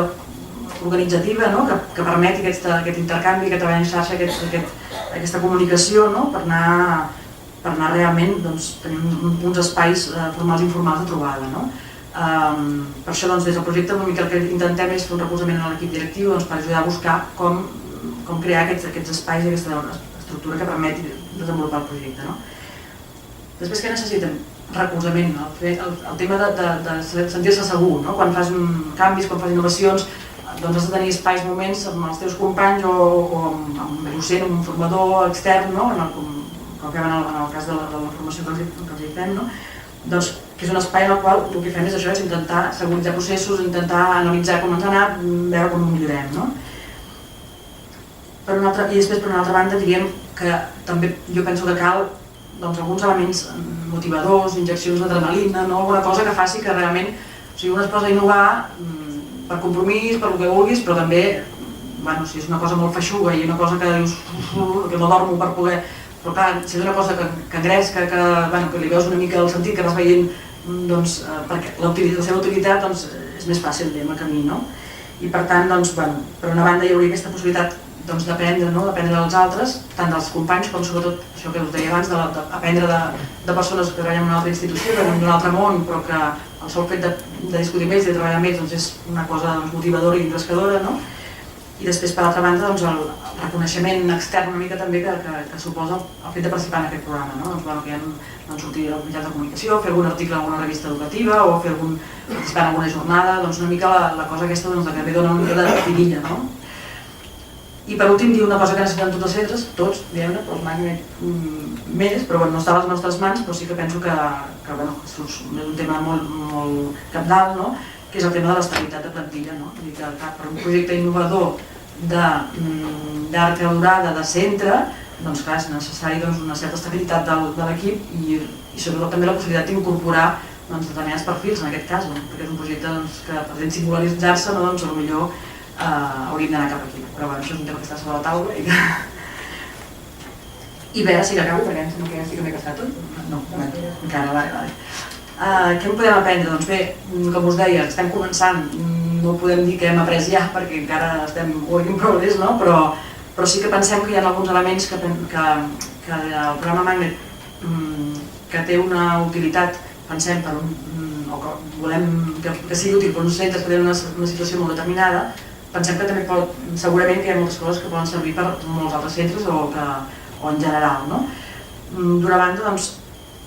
organitzativa que permeti aquest intercanvi, aquest treball en xarxa, aquesta comunicació per anar realment tenint uns espais formals i informals de trobada. Per això des del projecte una mica el que intentem és fer un recolzament a l'equip directiu per ajudar a buscar com crear aquests espais i aquesta estructura que permeti desenvolupar el projecte. Després què necessiten? Recolzament, el tema de sentir-se segur, quan fas canvis, quan fas innovacions, doncs has de tenir espais, moments amb els teus companys o amb un docent, un formador extern, no? Com fem en el cas de la formació que els hi fem, no? Doncs que és un espai en el qual el que fem és això, és intentar seguritzar processos, intentar analitzar com ens ha anat, veure com ho millorem, no? I després, per una altra banda, diríem que també jo penso que cal doncs, alguns elements motivadors, injeccions d'adrenalina, no? Alguna cosa que faci que realment, o sigui, un es posa a innovar per compromís, per el que vulguis, però també, bueno, si és una cosa molt feixuga i una cosa que dius que no dormo per poder... Però clar, si és una cosa que engresca, que li veus una mica el sentit, que vas veient, doncs, perquè la seva utilitat doncs, és més fàcil diguem, el camí, no? I per tant, doncs, bueno, per una banda hi hauria aquesta possibilitat doncs, d'aprendre, no? D'aprendre dels altres, tant dels companys com sobretot, això que us deia abans, d'aprendre de persones que treballen en una altra institució, que venen d'un altre món, però que el sol fet de discutir amb ells, de treballar amb ells, doncs, és una cosa doncs, motivadora i engrescadora, no? I després, per altra banda, doncs, el reconeixement extern una mica també que suposa el fet de participar en aquest programa, no? Doncs, bueno, que ja no sortir als mitjans de comunicació, fer algun article en alguna revista educativa o participar en alguna jornada, doncs una mica la cosa aquesta doncs, que també dona una mica de vidilla, no? I per últim, dir una cosa que necessiten tots els centres, tots, diguem-ne, però mai més, però bueno, no està a les nostres mans, però sí que penso que bueno, és un tema molt cabdal, no? Que és el tema de l'estabilitat de plantilla, no? Vull dir que per un projecte innovador d'arca durada de centre, doncs clar, és necessari doncs, una certa estabilitat de l'equip i sobretot també la possibilitat d'incorporar doncs, determinats perfils en aquest cas, perquè és un projecte doncs, que pretén singularitzar-se, no? Doncs potser hauríem d'anar cap aquí. Però bueno, això és un tema que està sobre la taula i veure si l'acabo, perquè em sembla que estic una mica gastat tot. No, encara, vale. Què en podem aprendre? Doncs bé, com us deia, estem començant, no podem dir que hem après ja perquè encara estem work in progress, no? Però sí que pensem que hi ha alguns elements que el programa Magnet que té una utilitat, pensem, o que volem que sigui útil per uns centres que tenen una situació molt determinada, pensem que també segurament que hi ha moltes coses que poden servir per molts altres centres o en general, no? D'una banda, doncs,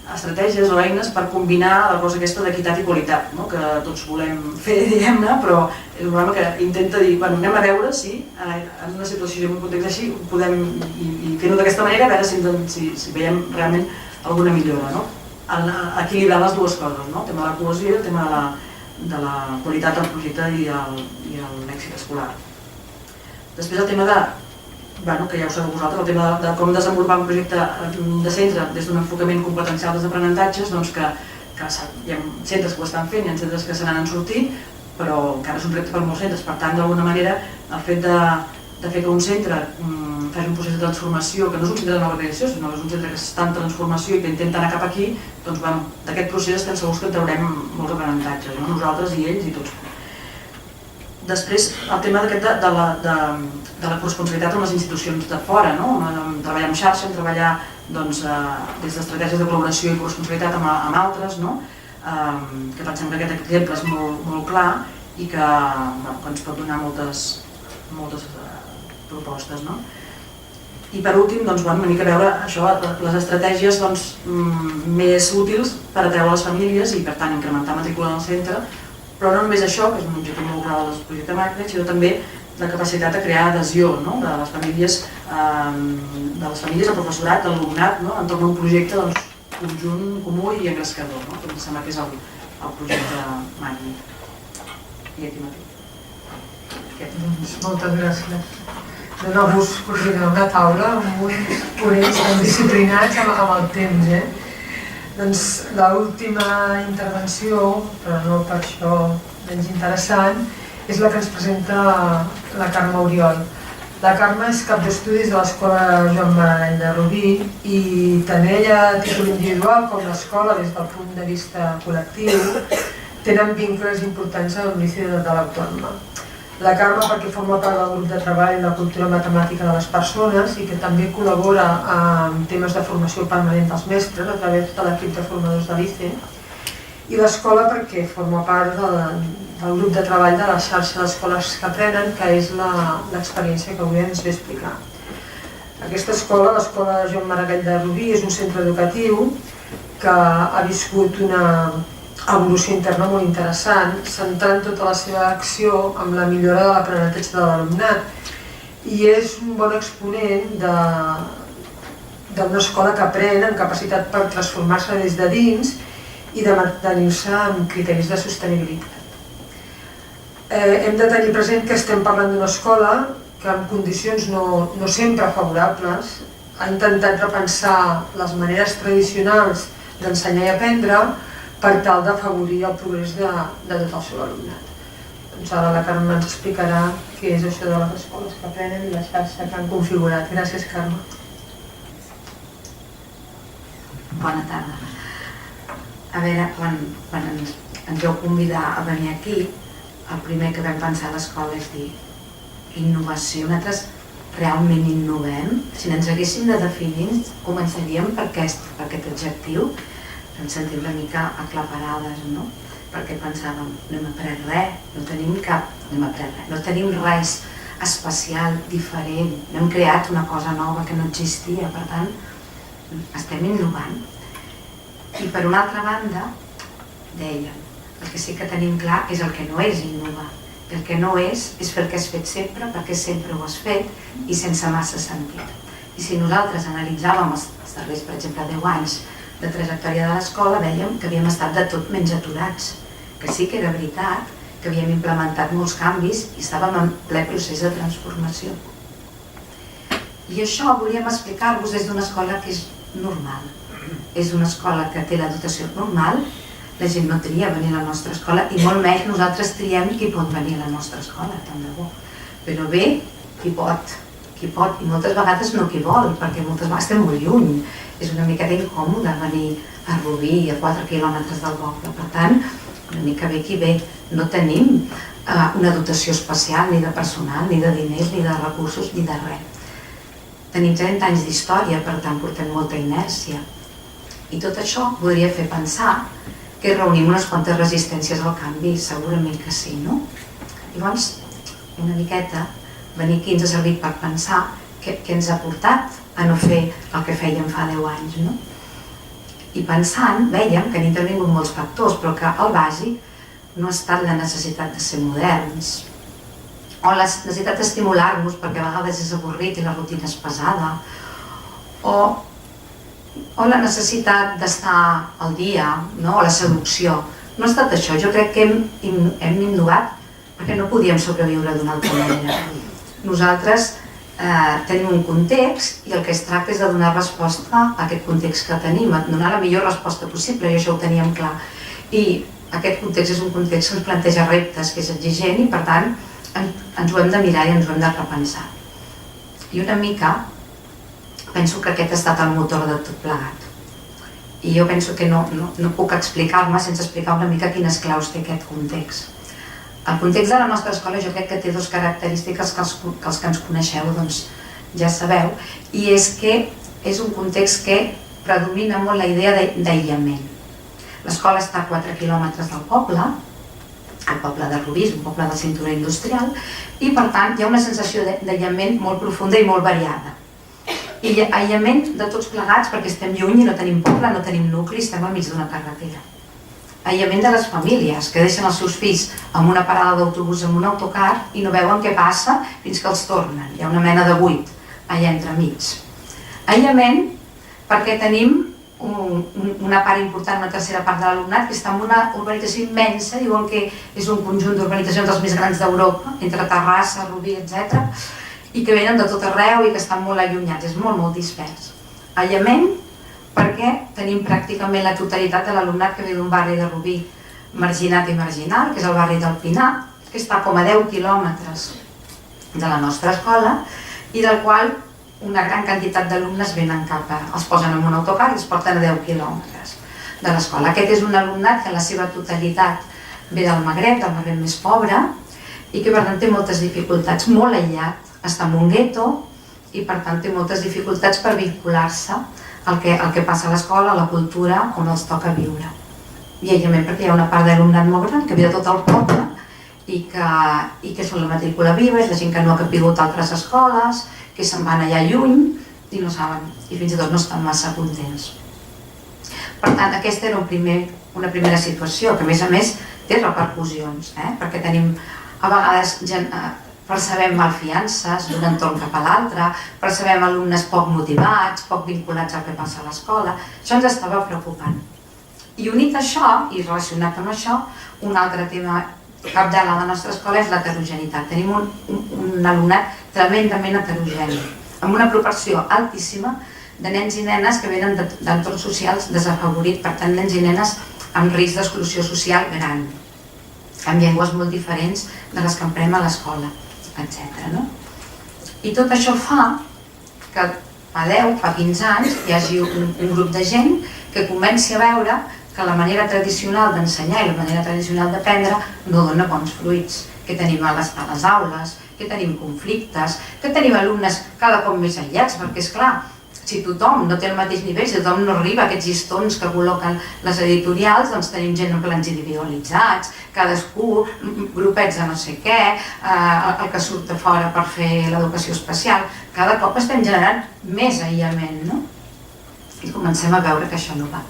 estratègies o eines per combinar la cosa aquesta d'equitat i qualitat, no? Que tots volem fer, diguem-ne, però és un programa que intenta dir, bueno, anem a veure si en una situació i en un context així podem, i fer-ho d'aquesta manera, a veure si veiem realment alguna millora, no? Equilibrar les dues coses, no? El tema de la cohesió i el tema de la qualitat del projecte i l'èxit escolar. Després el tema de, que ja ho sabeu vosaltres, el tema de com desenvolupar un projecte de centre des d'un enfocament competencial dels aprenentatges, doncs que hi ha centres que ho estan fent, hi ha centres que se n'han sortit, però encara és un repte per molts centres. Per tant, d'alguna manera, el fet de fer que un centre faci un procés de transformació, que no és un centre de nova creació, sinó que és un centre que està en transformació i que intenta anar cap aquí, doncs d'aquest procés estem segurs que en traurem molts aprenentatges, nosaltres i ells i tots. Després, el tema de la corresponsabilitat amb les institucions de fora, treballar en xarxa, treballar des d'estratègies de col·laboració i corresponsabilitat amb altres, que pensem que aquest exemple és molt clar i que ens pot donar moltes propostes. I per últim, una mica veure les estratègies més útils per atreure les famílies i per tant incrementar matrícula en el centre, però no només això, que és un objectiu molt clar del projecte Magnet, sinó també la capacitat de crear adhesió de les famílies, el professorat, de l'alumnat, entorn a un projecte conjunt, comú i engrescador, que em sembla que és el projecte Magnet. I aquí mateix. Moltes gràcies. De nou us coordinem una taula amb uns ponents tan disciplinats amb el temps. Doncs l'última intervenció, però no per això menys interessant, és la que ens presenta la Carme Oriol. La Carme és cap d'estudis de l'Escola Joan Maragall de Rubí i tant ella a títol individual com l'escola des del punt de vista col·lectiu tenen vincles importants amb l'Liceu de l'Autònoma. La Carme perquè forma part del grup de treball de la cultura matemàtica de les persones i que també col·labora en temes de formació permanent dels mestres a través de l'equip de formadors de l'ICE i l'escola perquè forma part del grup de treball de la xarxa d'escoles que aprenen, que és l'experiència que avui ens ve a explicar. Aquesta escola, l'Escola Joan Maragall de Rubí, és un centre educatiu que ha viscut evolució interna molt interessant, centrant tota la seva acció en la millora de l'aprenentatge de l'alumnat i és un bon exponent d'una escola que aprèn amb capacitat per transformar-se des de dins i de mantenir-se amb criteris de sostenibilitat. Hem de tenir present que estem parlant d'una escola que en condicions no sempre favorables ha intentat repensar les maneres tradicionals d'ensenyar i aprendre per tal d'afavorir el progrés de tot el seu alumnat. Doncs ara la Carme ens explicarà què és això de les escoles que aprenen i la xarxa que han configurat. Gràcies, Carme. Bona tarda. A veure, quan ens vau convidar a venir aquí, el primer que vam pensar a l'escola és dir innovació. Nosaltres realment innovem. Si ens haguéssim de definir, començaríem per aquest adjectiu. Ens sentim una mica aclaparades, no? Perquè pensàvem, no hem après res, no tenim res especial, diferent, no hem creat una cosa nova que no existia, per tant, estem innovant. I per una altra banda, dèiem, el que sí que tenim clar és el que no és innovar. El que no és fer el que has fet sempre, perquè sempre ho has fet i sense massa sentit. I si nosaltres analitzàvem els darrers, per exemple, 10 anys de trajectòria de l'escola, vèiem que havíem estat de tot menys aturats, que sí que era veritat, que havíem implementat molts canvis i estàvem en ple procés de transformació. I això volíem explicar-vos des d'una escola que és normal. És una escola que té la dotació normal, la gent no tria venir a la nostra escola i molt menys nosaltres triem qui pot venir a la nostra escola, tant de bo. Però bé, qui pot, i moltes vegades no qui vol, perquè moltes vegades estem molt lluny. És una mica incòmode venir a Rubí, a 4 quilòmetres del poble. Per tant, una mica bé qui ve. No tenim una dotació especial, ni de personal, ni de diners, ni de recursos, ni de res. Tenim 30 anys d'història, per tant, portem molta inèrcia. I tot això podria fer pensar que reunim unes quantes resistències al canvi, segurament que sí, no? Llavors, una miqueta, venir aquí ens ha servit per pensar què ens ha portat a no fer el que fèiem fa 10 anys, no? I pensant, vèiem que han intervingut molts factors, però que el bàsic no ha estat la necessitat de ser moderns, o la necessitat d'estimular-nos perquè a vegades és avorrit i la rutina és pesada, o la necessitat d'estar al dia, o la seducció. No ha estat això, jo crec que hem innovat perquè no podíem sobreviure d'una altra manera. Nosaltres tenim un context i el que es tracta és de donar resposta a aquest context que tenim, donar la millor resposta possible, i això ho teníem clar. I aquest context és un context que ens planteja reptes, que és exigent, i per tant ens ho hem de mirar i ens ho hem de repensar. I una mica penso que aquest ha estat el motor de tot plegat. I jo penso que no puc explicar-me sense explicar una mica quines claus té aquest context. El context de la nostra escola jo crec que té dues característiques que els que ens coneixeu ja sabeu, i és que és un context que predomina molt la idea d'aïllament. L'escola està a 4 quilòmetres del poble, el poble de Rubí, un poble de cintura industrial, i per tant hi ha una sensació d'aïllament molt profunda i molt variada. I aïllament de tots plegats perquè estem lluny i no tenim poble, no tenim nucli, estem al mig d'una carretera. Aïllament de les famílies que deixen els seus fills en una parada d'autobús amb un autocar i no veuen què passa fins que els tornen. Hi ha una mena de buit allà entremig. Aïllament perquè tenim una part important, una tercera part de l'alumnat que està en una urbanització immensa, diuen que és un conjunt d'urbanitzacions dels més grans d'Europa, entre Terrassa, Rubí, etc., i que venen de tot arreu i que estan molt allunyats, és molt dispers. Aïllament perquè tenim pràcticament la totalitat de l'alumnat que ve d'un barri de Rubí marginat i marginal, que és el barri del Pinar, que està com a 10 quilòmetres de la nostra escola i del qual una gran quantitat d'alumnes venen els posen en un autocar i els porten a 10 quilòmetres de l'escola. Aquest és un alumnat que en la seva totalitat ve del Magreb, del Magreb més pobre, i que per tant té moltes dificultats, molt aïllat, està en un gueto i per tant té moltes dificultats per vincular-se al que passa a l'escola, a la cultura, on els toca viure. I aïllament perquè hi ha una part d'alumnat molt gran que ve de tot el poble i que són la matrícula viva, és la gent que no ha capigut altres escoles, que se'n van allà lluny i no saben, i fins i tot no estan massa contents. Per tant, aquesta era una primera situació, que a més té repercussions, perquè tenim a vegades percebem malfiances d'un entorn cap a l'altre, percebem alumnes poc motivats, poc vinculats al que passa a l'escola. Això ens estava preocupant. I unit a això, i relacionat amb això, un altre tema cabdal a la nostra escola és l'heterogeneïtat. Tenim un alumnat tremendament heterogeni, amb una proporció altíssima de nens i nenes que venen d'entorns socials desafavorits, per tant, nens i nenes amb risc d'exclusió social gran, amb llengües molt diferents de les que emprem a l'escola, etc. I tot això fa que fa 10, fa 15 anys hi hagi un grup de gent que comenci a veure que la manera tradicional d'ensenyar i la manera tradicional d'aprendre no dona bons fruits, que tenim a les aules, que tenim conflictes, que tenim alumnes cada cop més aïllats, perquè és clar, si tothom no té el mateix nivell, si tothom no arriba a aquests llistons que col·loquen les editorials, doncs tenim gent en plans individualitzats, cadascú, grupets de no sé què, el que surt de fora per fer l'educació especial. Cada cop estem generant més aïllament, no? I comencem a veure que això no va.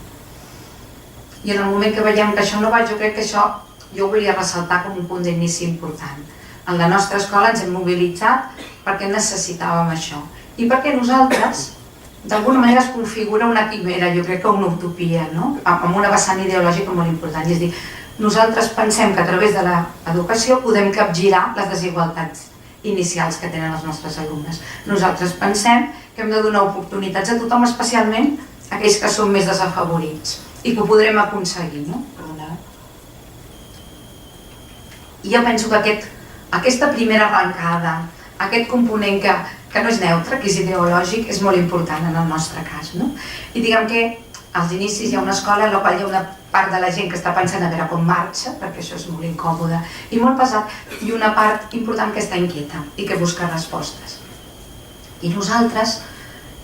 I en el moment que veiem que això no va, jo crec que això jo ho volia ressaltar com un punt d'inici important. En la nostra escola ens hem mobilitzat perquè necessitàvem això i perquè nosaltres d'alguna manera es configura una quimera, jo crec que una utopia, amb una vessant ideològica molt important. És a dir, nosaltres pensem que a través de l'educació podem capgirar les desigualtats inicials que tenen els nostres alumnes. Nosaltres pensem que hem de donar oportunitats a tothom, especialment a aquells que són més desafavorits, i que ho podrem aconseguir. I jo penso que aquesta primera arrencada, aquest component que no és neutre, que és ideològic, és molt important en el nostre cas. I diguem que als inicis hi ha una escola en la qual hi ha una part de la gent que està pensant a veure com marxa, perquè això és molt incòmode i molt pesat, i una part important que està inquieta i que busca respostes. I nosaltres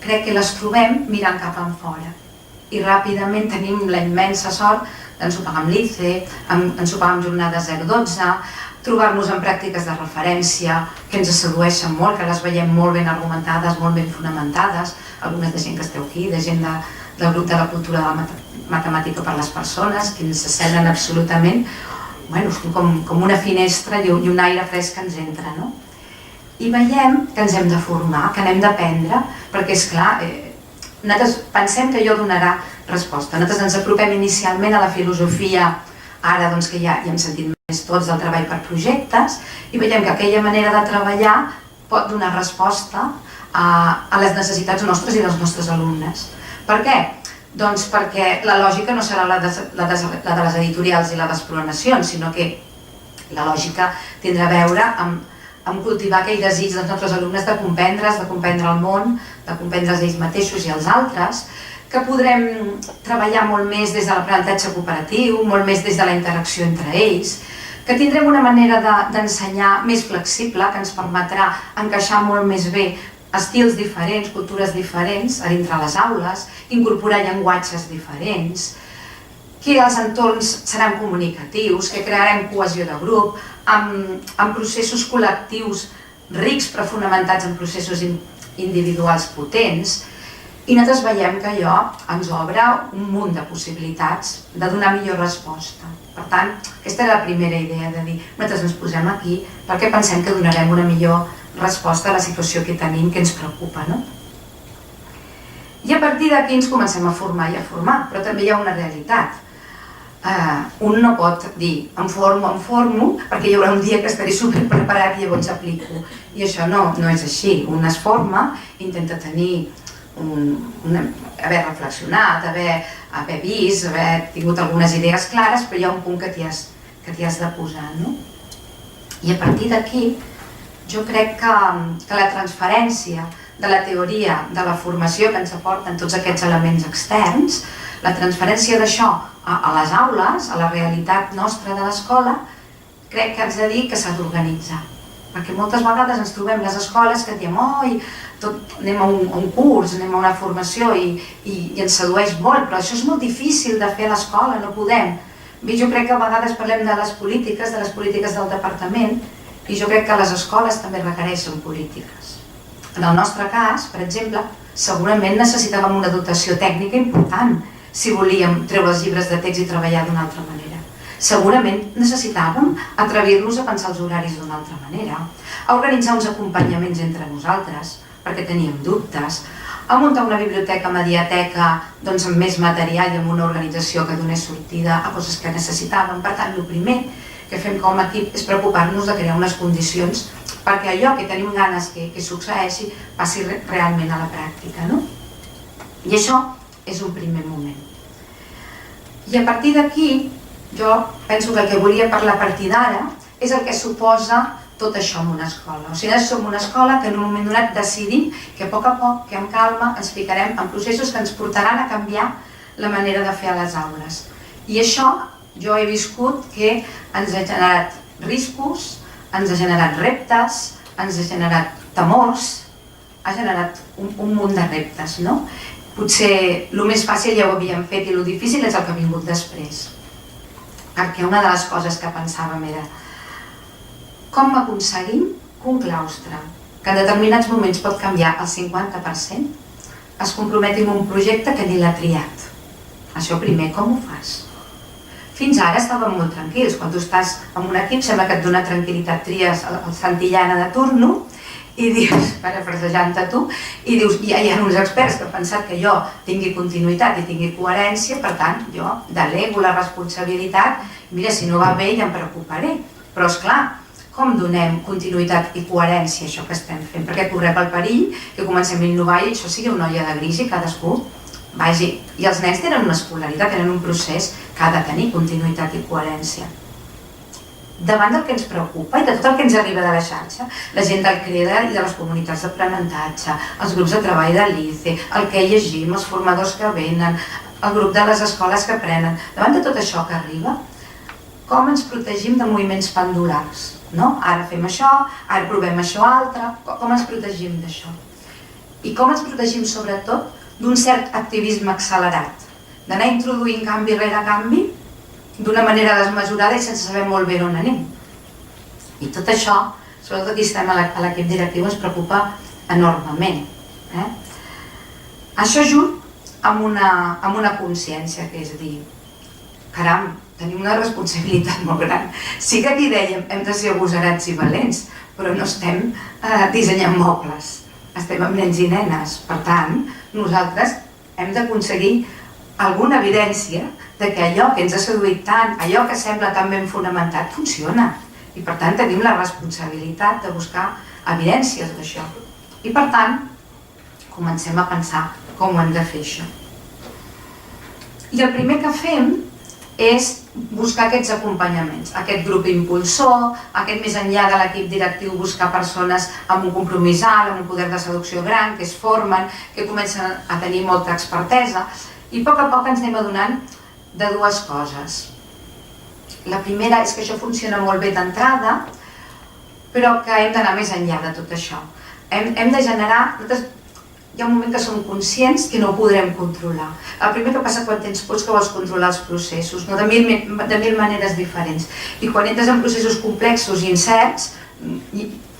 crec que les trobem mirant cap enfora. I ràpidament tenim la immensa sort d'ensopar amb l'ICE, ensopar amb jornades 0-12, trobar-nos en pràctiques de referència que ens sedueixen molt, que les veiem molt ben argumentades, molt ben fonamentades, algunes de gent que esteu aquí, de gent del grup de la cultura de la matemàtica per les persones, que ens semblen absolutament com una finestra i un aire fresc que ens entra. I veiem que ens hem de formar, que n'hem d'aprendre, perquè és clar, nosaltres pensem que allò donarà resposta. Nosaltres ens apropem inicialment a la filosofia, ara que ja hem sentit més tots del treball per projectes, i veiem que aquella manera de treballar pot donar resposta a les necessitats nostres i dels nostres alumnes. Per què? Doncs perquè la lògica no serà la de les editorials i la de les programacions, sinó que la lògica tindrà a veure amb cultivar aquell desig dels nostres alumnes de comprendre el món, de comprendre's ells mateixos i els altres, que podrem treballar molt més des de l'aprenentatge cooperatiu, molt més des de la interacció entre ells, que tindrem una manera d'ensenyar més flexible, que ens permetrà encaixar molt més bé estils diferents, cultures diferents a dintre les aules, incorporar llenguatges diferents, que els entorns seran comunicatius, que crearem cohesió de grup, amb processos col·lectius rics però fonamentats en processos individuals potents. I nosaltres veiem que allò ens obre un munt de possibilitats de donar millor resposta. Per tant, aquesta era la primera idea, de dir, nosaltres ens posem aquí perquè pensem que donarem una millor resposta a la situació que tenim, que ens preocupa. I a partir d'aquí ens comencem a formar i a formar, però també hi ha una realitat. Un no pot dir, em formo, perquè hi haurà un dia que estaré superpreparat i llavors aplico. I això no és així. Un es forma, intenta tenir haver reflexionat, haver vist, haver tingut algunes idees clares, però hi ha un punt que t'hi has de posar. I a partir d'aquí jo crec que la transferència de la teoria, de la formació que ens aporten tots aquests elements externs, la transferència d'això a les aules, a la realitat nostra de l'escola, crec que haig de dir que s'ha d'organitzar. Perquè moltes vegades ens trobem les escoles que diem anem a un curs, anem a una formació i ens sedueix molt, però això és molt difícil de fer a l'escola, no podem. Jo crec que a vegades parlem de les polítiques del departament, i jo crec que les escoles també requereixen polítiques. En el nostre cas, per exemple, segurament necessitàvem una dotació tècnica important. si volíem treure els llibres de text i treballar d'una altra manera. Segurament necessitàvem atrevir-nos a pensar els horaris d'una altra manera, a organitzar uns acompanyaments entre nosaltres, perquè teníem dubtes, a muntar una biblioteca, mediateca, doncs amb més material i amb una organització que donés sortida a coses que necessitàvem. Per tant, el primer que fem com a equip és preocupar-nos de crear unes condicions perquè allò que tenim ganes que succeeixi passi realment a la pràctica, no? I això és un primer moment. I a partir d'aquí, jo penso que el que volia parlar a partir d'ara és el que suposa tot això en una escola. O sigui, ara som una escola que en un moment donat decidim que a poc, que amb calma, ens ficarem en processos que ens portaran a canviar la manera de fer a les aules. I això jo he viscut que ens ha generat riscos, ens ha generat reptes, ens ha generat temors, ha generat un munt de reptes, no? Potser el més fàcil ja ho havíem fet i el difícil és el que ha vingut després. Perquè una de les coses que pensàvem era com aconseguim que un claustre, que en determinats moments pot canviar el 50%, es comprometi amb un projecte que ni l'ha triat. Això primer, com ho fas? Fins ara estàvem molt tranquils. Quan tu estàs en un equip sembla que et dona tranquil·litat, tries el Santillana de turno i dius, parafrasejant-te tu, i dius, ja hi ha uns experts que han pensat que jo tingui continuïtat i tingui coherència, per tant, jo delego la responsabilitat, mira, si no va bé ja em preocuparé. Però, esclar, com donem continuïtat i coherència a això que estem fent? Perquè correm el perill que comencem a innovar i això sigui una olla de gris i cadascú vagi. I els nens tenen una escolaritat, tenen un procés que ha de tenir continuïtat i coherència. Davant del que ens preocupa i de tot el que ens arriba de la xarxa, la gent del CREDA i de les comunitats d'aprenentatge, els grups de treball de l'ICE, el que llegim, els formadors que venen, el grup de les escoles que aprenen, davant de tot això que arriba, com ens protegim de moviments pendulars? No? Ara fem això, ara provem això altre, com ens protegim d'això? I com ens protegim sobretot d'un cert activisme accelerat, d'anar introduint canvi rere canvi d'una manera desmesurada i sense saber molt bé on anem. I tot això, sobretot aquí estem a l'equip directiu, ens preocupa enormement. Això junt amb una consciència, que és a dir, caram, tenim una responsabilitat molt gran. Sí que aquí dèiem hem de ser agosarats i valents, però no estem dissenyant mobles, estem amb nens i nenes. Per tant, nosaltres hem d'aconseguir alguna evidència de que allò que ens ha seduït tant, allò que sembla tan ben fonamentat, funciona. I per tant tenim la responsabilitat de buscar evidències d'això. I per tant, comencem a pensar com ho hem de fer això. I el primer que fem és buscar aquests acompanyaments, aquest grup impulsor, aquest més enllà de l'equip directiu, buscar persones amb un compromís alt, amb un poder de seducció gran, que es formen, que comencen a tenir molta expertesa, i a poc ens anem adonant de dues coses. La primera és que això funciona molt bé d'entrada, però que hem d'anar més enllà de tot això. Hem de generar... Hi ha un moment que som conscients que no ho podrem controlar. El primer que passa quan tens por és que vols controlar els processos, de mil maneres diferents. I quan entres en processos complexos i incerts,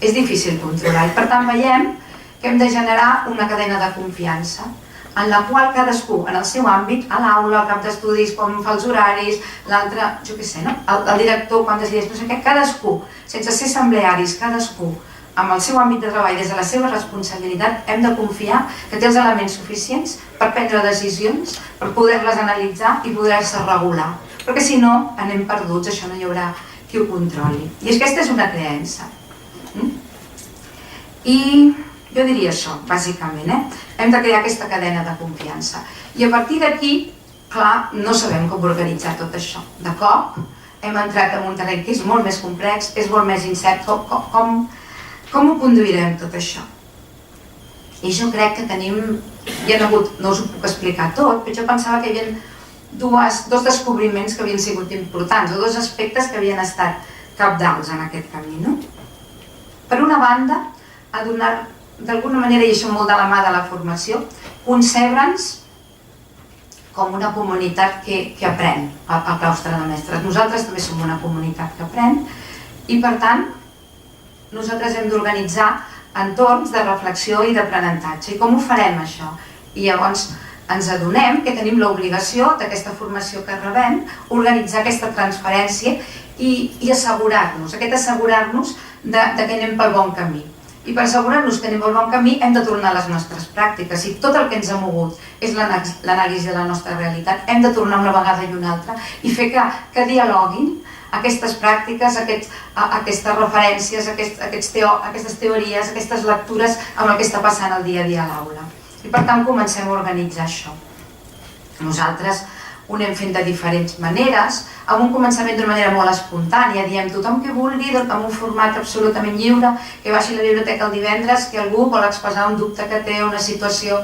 és difícil controlar. I per tant veiem que hem de generar una cadena de confiança, en la qual cadascú, en el seu àmbit, a l'aula, al cap d'estudis, com fa els horaris, l'altre, jo què sé, el director, quan decideix, no sé què, cadascú, sense ser assemblearis, cadascú, amb el seu àmbit de treball, des de la seva responsabilitat, hem de confiar que té els elements suficients per prendre decisions, per poder-les analitzar i poder-se regular. Perquè si no, anem perduts, això no hi haurà qui ho controli. I aquesta és una creença. I jo diria això, bàsicament, hem de crear aquesta cadena de confiança. I a partir d'aquí, clar, no sabem com organitzar tot això. De cop, hem entrat en un terreny que és molt més complex, és molt més incert, com ho conduirem tot això? I jo crec que tenim, hi ha hagut, no us ho puc explicar tot, però jo pensava que hi havia dos descobriments que havien sigut importants, o dos aspectes que havien estat cabdals en aquest camí, no? Per una banda, a donar, d'alguna manera, i això molt de la mà de la formació, concebre'ns com una comunitat que aprèn al claustre de mestres. Nosaltres també som una comunitat que aprèn i, per tant, nosaltres hem d'organitzar entorns de reflexió i d'aprenentatge. I com ho farem, això? I llavors ens adonem que tenim l'obligació d'aquesta formació que rebem, organitzar aquesta transferència i assegurar-nos, que anem pel bon camí. I per assegurar-nos que anem pel bon camí hem de tornar a les nostres pràctiques. Si tot el que ens ha mogut és l'anàlisi de la nostra realitat, hem de tornar una vegada i una altra i fer que dialoguin aquestes pràctiques, aquestes referències, aquestes teories, aquestes lectures amb el que està passant el dia a dia a l'aula. I per tant comencem a organitzar això. Nosaltres ho anem fent de diferents maneres, amb un començament d'una manera molt espontània, diem tothom que vulgui, amb un format absolutament lliure, que baixi a la biblioteca el divendres, que algú vol expressar un dubte que té, una situació,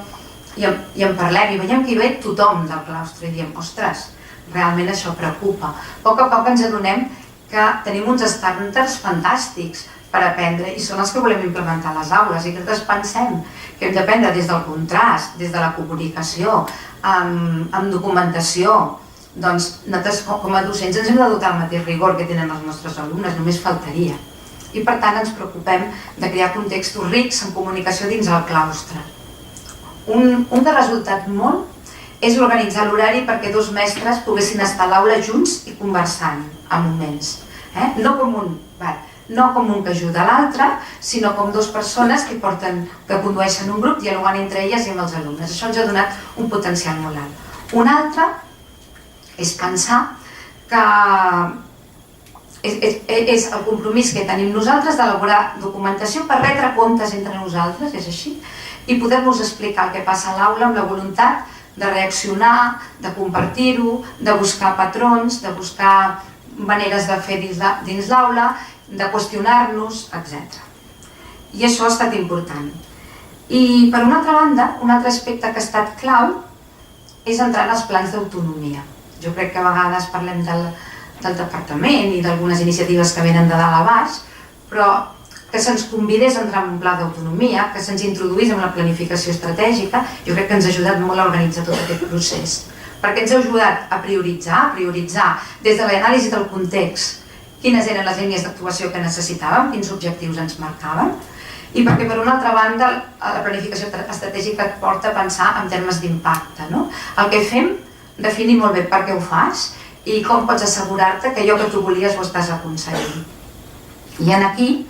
i en parlem, i veiem que hi ve tothom del claustre, i diem, ostres, realment això preocupa. A poc ens adonem que tenim uns estàndards fantàstics per aprendre i són els que volem implementar a les aules, i nosaltres pensem que hem d'aprendre des del contrast, des de la comunicació, amb documentació. Doncs nosaltres com a docents ens hem de dotar del mateix rigor que tenen els nostres alumnes, només faltaria. I per tant ens preocupem de crear contextos rics en comunicació dins el claustre. Un que ha resultat molt és organitzar l'horari perquè dos mestres poguessin estar a l'aula junts i conversant a moments. No com un que ajuda l'altre, sinó com dues persones que condueixen un grup dialogant entre elles i amb els alumnes. Això ens ha donat un potencial molt alt. Un altre és pensar que és el compromís que tenim nosaltres d'elaborar documentació per retre comptes entre nosaltres, és així, i poder-nos explicar el que passa a l'aula amb la voluntat de reaccionar, de compartir-ho, de buscar patrons, de buscar maneres de fer dins l'aula, de qüestionar-nos, etc. I això ha estat important. I per una altra banda, un altre aspecte que ha estat clau és entrar en els plans d'autonomia. Jo crec que a vegades parlem del departament i d'algunes iniciatives que venen de dalt a baix, però que se'ns convidés a entrar en un pla d'autonomia, que se'ns introduís en la planificació estratègica, jo crec que ens ha ajudat molt a organitzar tot aquest procés. Perquè ens ha ajudat a prioritzar des de l'anàlisi del context quines eren les línies d'actuació que necessitàvem, quins objectius ens marcàvem, i perquè per una altra banda la planificació estratègica et porta a pensar en termes d'impacte. El que fem, definir molt bé per què ho fas i com pots assegurar-te que allò que tu volies ho estàs aconseguint. I aquí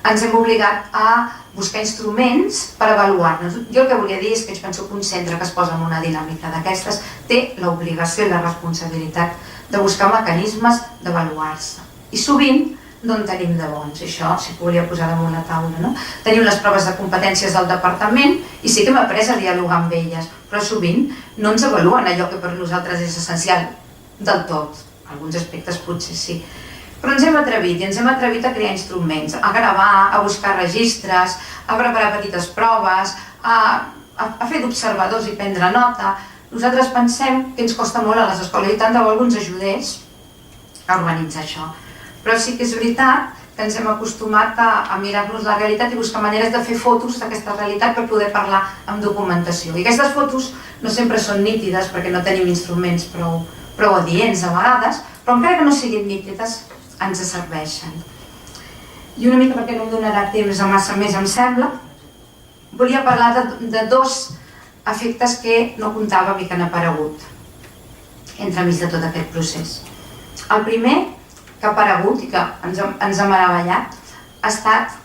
ens hem obligat a buscar instruments per avaluar-nos. Jo el que volia dir és que penso que un centre que es posa en una dinàmica d'aquestes té l'obligació i la responsabilitat de buscar mecanismes d'avaluar-se. I sovint no en tenim de bons, això sí que volia posar damunt la taula. Tenim les proves de competències del departament i sí que hem après a dialogar amb elles, però sovint no ens avaluen allò que per nosaltres és essencial del tot. Alguns aspectes potser sí. Però ens hem atrevit a crear instruments, a gravar, a buscar registres, a preparar petites proves, a fer d'observadors i prendre nota. Nosaltres pensem que ens costa molt a les escoles i tant de bo algú ens ajudés a organitzar això. Però sí que és veritat que ens hem acostumat a mirar-nos la realitat i buscar maneres de fer fotos d'aquesta realitat per poder parlar amb documentació. I aquestes fotos no sempre són nítides perquè no tenim instruments prou adients a vegades, però encara que no siguin nítides ens serveixen. I una mica perquè no em donarà temps a massa més, em sembla, volia parlar de dos efectes que no comptàvem i que han aparegut entremig de tot aquest procés. El primer que ha aparegut i que ens ha meravellat ha estat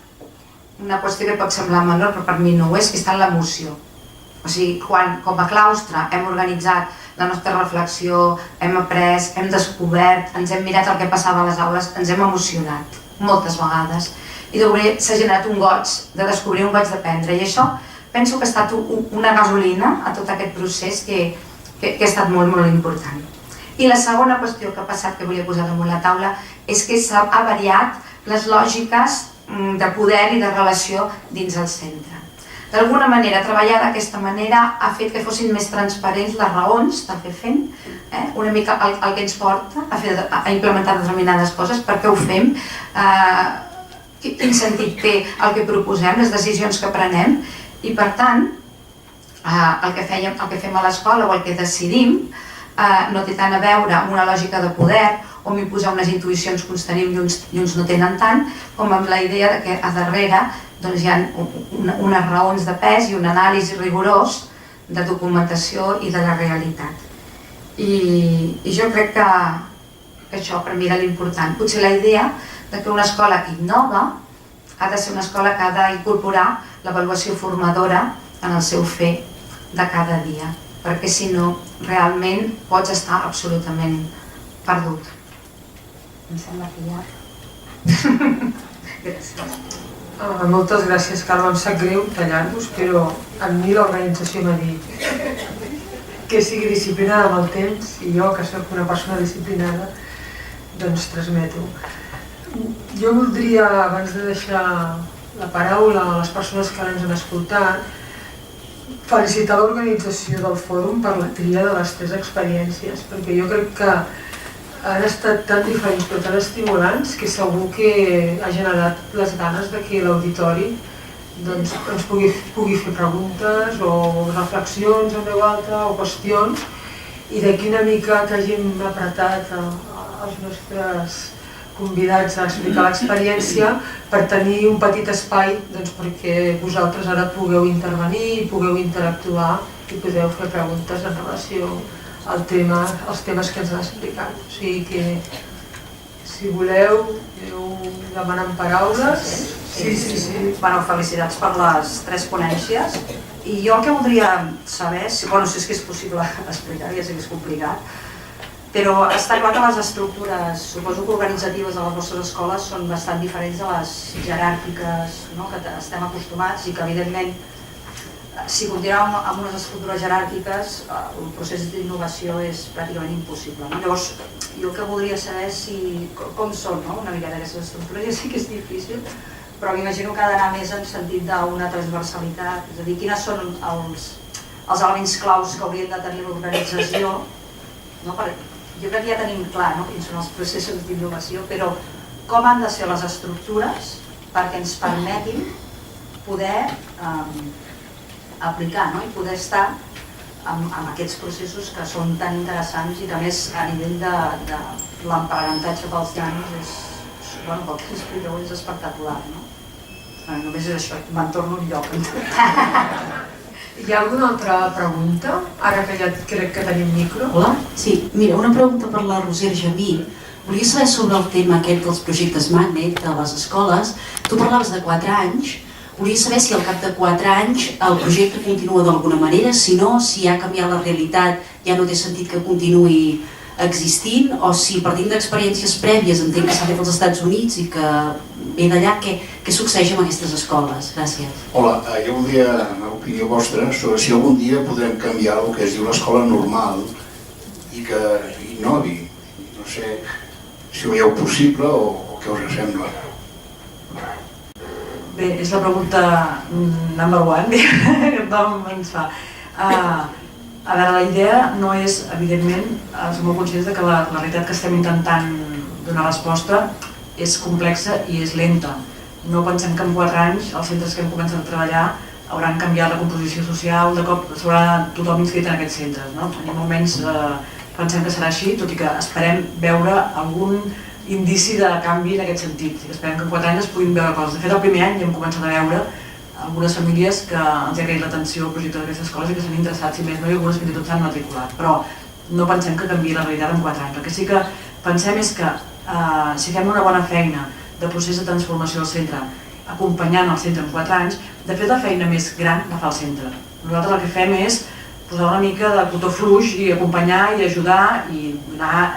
una qüestió que pot semblar menor, però per mi no ho és, que està en l'emoció. O sigui, quan com a claustre hem organitzat la nostra reflexió, hem après, hem descobert, ens hem mirat el que passava a les aules, ens hem emocionat, moltes vegades. I s'ha generat un goig de descobrir, un goig d'aprendre. I això penso que ha estat una gasolina a tot aquest procés que ha estat molt, molt important. I la segona qüestió que ha passat, que volia posar damunt la taula, és que s'ha variat les lògiques de poder i de relació dins el centre. D'alguna manera, treballar d'aquesta manera ha fet que fossin més transparents les raons del que fem, una mica el que ens porta a implementar determinades coses, per què ho fem, quin sentit té el que proposem, les decisions que prenem, i per tant, el que fem a l'escola o el que decidim no té tant a veure amb una lògica de poder o amb imposar unes intuïcions que uns tenim i uns no tenen tant, com amb la idea que a darrere hi ha unes raons de pes i un anàlisi rigorós de documentació i de la realitat. I jo crec que això per mi era l'important. Potser la idea de que una escola que innova ha de ser una escola que ha d'incorporar l'avaluació formadora en el seu fer de cada dia, perquè si no, realment pots estar absolutament perdut. Em sembla que ja... Gràcies. Moltes gràcies, Carme. Em sap greu tallar-vos, però a mi l'organització m'ha dit que sigui disciplinada amb el temps i jo, que soc una persona disciplinada, doncs transmeto. Jo voldria, abans de deixar la paraula a les persones que ens han escoltat, felicitar l'organització del fòrum per la tria de les 3 experiències, perquè jo crec que han estat tan diferents però tan estimulants que segur que ha generat les ganes de que l'auditori ens pugui fer preguntes o reflexions en veu alta o qüestions, i d'aquí una mica que hàgim apretat els nostres convidats a explicar l'experiència per tenir un petit espai perquè vosaltres ara pugueu intervenir, pugueu interactuar i podeu fer preguntes en relació als temes que ens han explicat. O sigui que, si voleu, aneu demanant paraules. Sí. Bueno, felicitats per les 3 ponències. I jo el que voldria saber, si és que és possible explicar, ja sé que és complicat, però està clar que les estructures, suposo que organitzatives de les vostres escoles són bastant diferents de les jeràrquiques que estem acostumats i que, evidentment, si continuem amb unes estructures jeràrquiques, el procés d'innovació és pràcticament impossible. Llavors, jo el que voldria saber és com són una miqueta aquestes estructures. Ja sé que és difícil, però m'imagino que ha d'anar més en sentit d'una transversalitat, és a dir, quines són els elements claus que haurien de tenir l'organització. Jo crec que ja tenim clar quins són els processos d'innovació, però com han de ser les estructures perquè ens permetin poder aplicar i poder estar amb aquests processos que són tan interessants i que, a més, a nivell de l'aprenentatge pels nens, pel que expliqueu, és espectacular. Només és això, me'n torno un lloc. Hi ha alguna altra pregunta? Ara que ja crec que tenim micro. Hola? Sí, mira, una pregunta per la Roser Javí. Volia saber sobre el tema aquest dels projectes Magnet de les escoles. Tu parlaves de 4 anys. Volia saber si al cap de 4 anys el projecte continua d'alguna manera, si no, si ha canviat la realitat, ja no té sentit que continuï existint, o si partint d'experiències prèvies, entenc que s'ha fet als Estats Units i que ve d'allà, què succeeix amb aquestes escoles? Gràcies. Hola, jo voldria l'opinió vostra sobre si algun dia podrem canviar el que es diu l'escola normal i que innovi. No sé si ho veieu possible o què us sembla. Bé, és la pregunta number 1 que tothom ens fa. A veure, la idea no és, evidentment, som molt conscients que la realitat que estem intentant donar resposta és complexa i és lenta. No pensem que en 4 anys els centres que hem començat a treballar hauran canviat la composició social, de cop s'haurà tothom inscrit en aquests centres. Ni molt menys pensem que serà així, tot i que esperem veure algun indici de canvi en aquest sentit. Esperem que en 4 anys es puguin veure coses. De fet, el primer any ja hem començat a veure algunes famílies que els ha agraït l'atenció al projecte d'aquestes escoles i que s'han interessat, si més no, i algunes fins i tot s'han matriculat. Però no pensem que canviï la realitat en 4 anys. El que sí que pensem és que si fem una bona feina de procés de transformació al centre, acompanyant el centre en 4 anys, de fet la feina més gran la fa el centre. Nosaltres el que fem és posar una mica de cotó fluix i acompanyar i ajudar i donar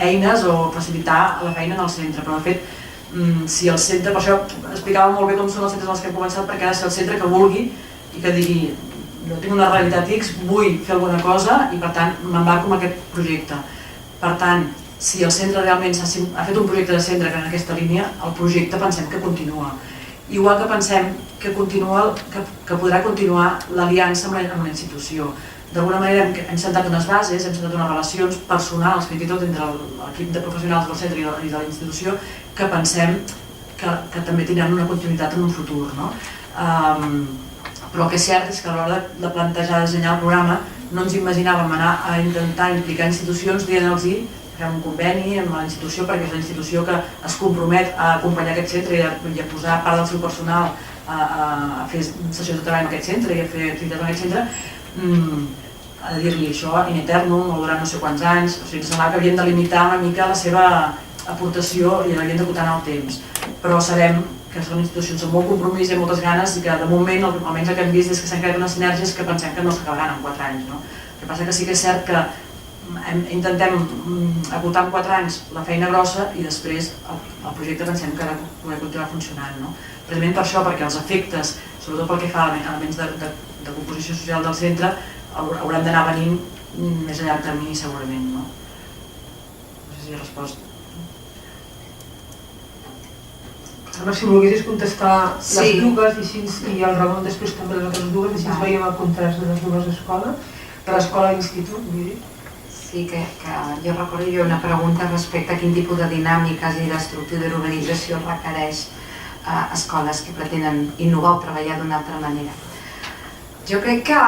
eines o facilitar la feina en el centre. Però de fet, si el centre, per això explicava molt bé com són els centres als que hem començat, perquè ha de ser el centre que vulgui i que digui jo tinc una realitat X, vull fer alguna cosa i per tant m'embarco en aquest projecte. Per tant, si el centre realment ha fet un projecte de centre que en aquesta línia, el projecte pensem que continua. Igual que pensem que podrà continuar l'aliança amb la institució. D'alguna manera hem sentat unes bases, hem sentat unes relacions personals, fins i tot entre l'equip de professionals del centre i de la institució, que pensem que també tindran una continuïtat en un futur. Però el que és cert és que a l'hora de plantejar, dissenyar el programa, no ens imaginàvem anar a intentar implicar institucions dient-los fem un conveni amb la institució perquè és la institució que es compromet a acompanyar aquest centre i a posar part del seu personal a fer sessions de treball en aquest centre i a fer activitats en aquest centre, a dir-li això in eternum o durant no sé quants anys, o sigui, em semblava que havien de limitar una mica la seva aportació i l'havien d'acotar en el temps, però sabem que són institucions amb molt compromís i moltes ganes i que de moment, almenys el que hem vist és que s'han creat unes sinergies que pensem que no s'acabaran en 4 anys. El que passa que sí que és cert que intentem acotar en 4 anys la feina grossa i després el projecte pensem que ha de poder continuar funcionant. Precisament per això, perquè els efectes, sobretot pel que fa a elements de composició social del centre, hauran d'anar venint més a llarg termini segurament. No sé si he respost. Anna, si volguessis contestar les dues i el Ramon després també les altres dues, així veiem el contrast de les dues escoles, de l'escola i l'institut, vull dir. Sí, que jo recordo una pregunta respecte a quin tipus de dinàmiques i d'estructura i d'organització requereix escoles que pretenen innovar o treballar d'una altra manera. Jo crec que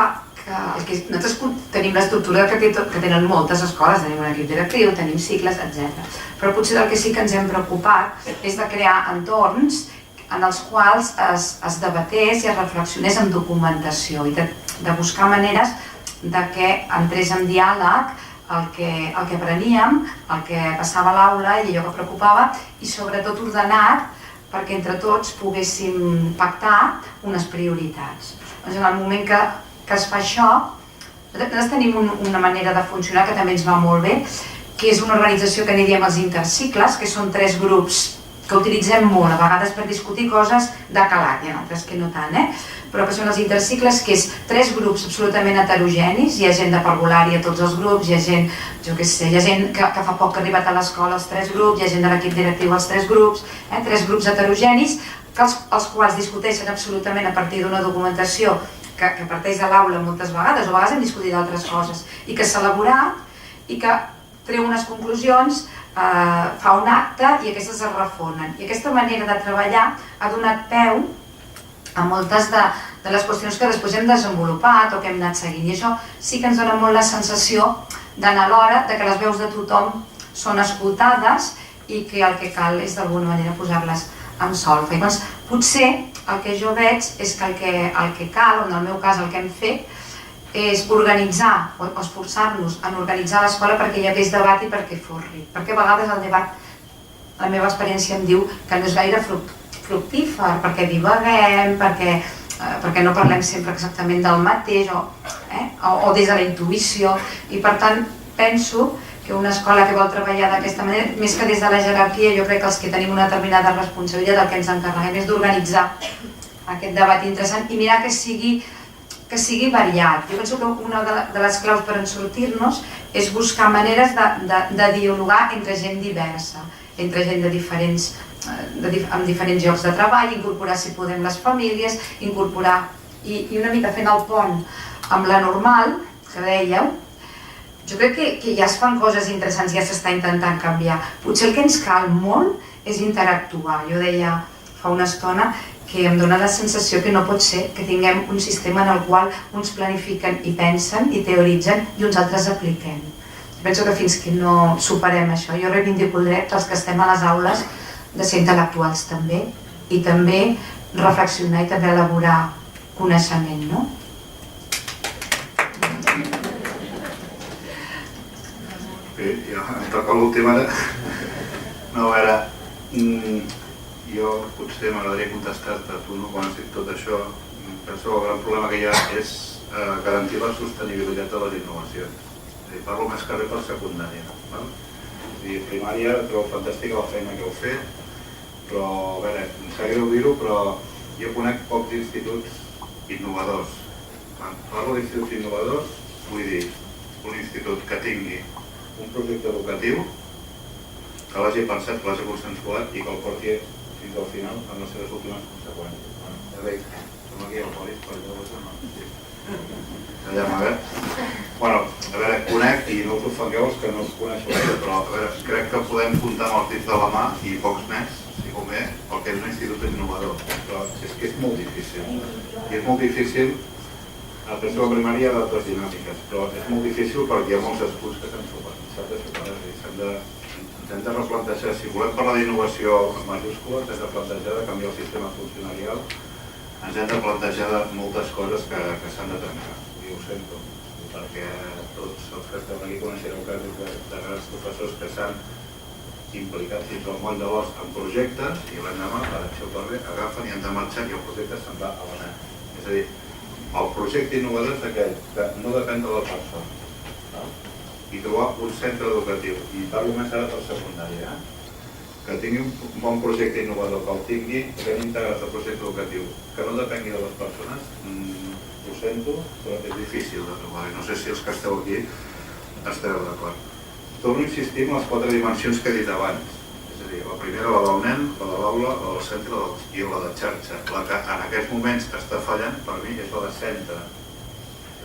nosaltres tenim l'estructura que tenen moltes escoles, tenim un equip directiu, tenim cicles, etc. Però potser el que sí que ens hem preocupat és de crear entorns en els quals es debatés i es reflexionés amb documentació i de buscar maneres de que entrés en diàleg el que apreníem, el que passava a l'aula i allò que preocupava i sobretot ordenat perquè entre tots poguéssim pactar unes prioritats. En el moment que es fa això, nosaltres tenim una manera de funcionar que també ens va molt bé, que és una organització que n'hi diem els intercicles, que són 3 grups que utilitzem molt, a vegades per discutir coses de calat, hi ha altres que no tant, però que són els intercicles, que és 3 grups absolutament heterogenis, hi ha gent de parvulària a tots els grups, hi ha gent, jo què sé, hi ha gent que fa poc que ha arribat a l'escola als 3 grups, hi ha gent de l'equip directiu als 3 grups, 3 grups heterogenis, els quals discuteixen absolutament a partir d'una documentació que parteix de l'aula moltes vegades, o a vegades hem discutit d'altres coses, i que s'ha elaborat i que treu unes conclusions, fa un acte i aquestes es refonen. I aquesta manera de treballar ha donat peu a moltes de les qüestions que després hem desenvolupat o que hem anat seguint. I això sí que ens dona molt la sensació d'anar a l'hora de que les veus de tothom són escoltades i que el que cal és d'alguna manera posar-les en solfa. I doncs potser el que jo veig és que el que cal, o en el meu cas el que hem fet, és organitzar o esforçar-nos en organitzar l'escola perquè hi hagués debat i perquè fos ric. Perquè a vegades el debat, la meva experiència em diu que no és gaire fructífer, perquè divaguem, perquè no parlem sempre exactament del mateix o des de la intuïció. I per tant penso que una escola que vol treballar d'aquesta manera, més que des de la jerarquia, jo crec que els que tenim una determinada responsabilitat del que ens encarreguem és d'organitzar aquest debat interessant i mirar que sigui variat. Jo penso que una de les claus per en sortir-nos és buscar maneres de dialogar entre gent diversa, entre gent amb diferents llocs de treball, incorporar, si podem, les famílies, incorporar i una mica fent el pont amb la normal, que dèieu. Jo crec que ja es fan coses interessants, ja s'està intentant canviar. Potser el que ens cal molt és interactuar. Jo deia fa una estona que em dóna la sensació que no pot ser que tinguem un sistema en el qual uns planifiquen i pensen i teoritzen i uns altres apliquem. Penso que fins que no superem això, jo reivindico el dret dels que estem a les aules de ser intel·lectuals també i també reflexionar i també elaborar coneixement, no? Bé, jo em toca l'últim ara. No, a veure, jo potser m'agradaria contestar-te a tu, quan has dit tot això. Penso que el gran problema que hi ha és garantir la sostenibilitat de les innovacions. Parlo més que res per secundària. Primària, trobo fantàstica la feina que heu fet, però, a veure, em sap greu dir-ho, però jo conec pocs instituts innovadors. Quan parlo d'instituts innovadors, vull dir un institut que tingui un projecte educatiu, que l'hagi pensat, que l'hagi consensuat i que el porti fins al final en les seves últimes conseqüències. Ja veig, som aquí al Polis, per allò allà a veure. Bueno, a veure, conec, i no us ofengueu els que no us coneixeu, però a veure, crec que podem comptar amb els dits de la mà i pocs més, si convé, el que és un institut innovador. Però és que és molt difícil. I és molt difícil, penso que a primària hi ha d'altres dinàmiques, però és molt difícil perquè hi ha molts escuts que s'han de superar i hem de replantejar, si volem parlar d'innovació en majúscules, hem de plantejar de canviar el sistema funcionarial, ens hem de plantejar de moltes coses que s'han de trencar. i ho sento, perquè tots els que estem aquí coneixereu casos de grans professors que s'han implicat fins al moll de l'os en projectes i l'endemà, per això per bé, agafen i han de marxar i el projecte se'n va a la neu. És a dir, el projecte innovador és aquell que no depèn de la persona i trobar un centre educatiu, i parlo més ara per secundària, que tingui un bon projecte innovador, que el tingui ben integrat al projecte educatiu, que no depengui de les persones, ho sento, però és difícil de trobar. No sé si els que esteu aquí esteu d'acord. Torno a insistir en les 4 dimensions que he dit abans. És a dir, la primera, la del nen, la de l'aula, la del centre i la de xarxa. La que en aquests moments està fallant, per mi, és la de centre.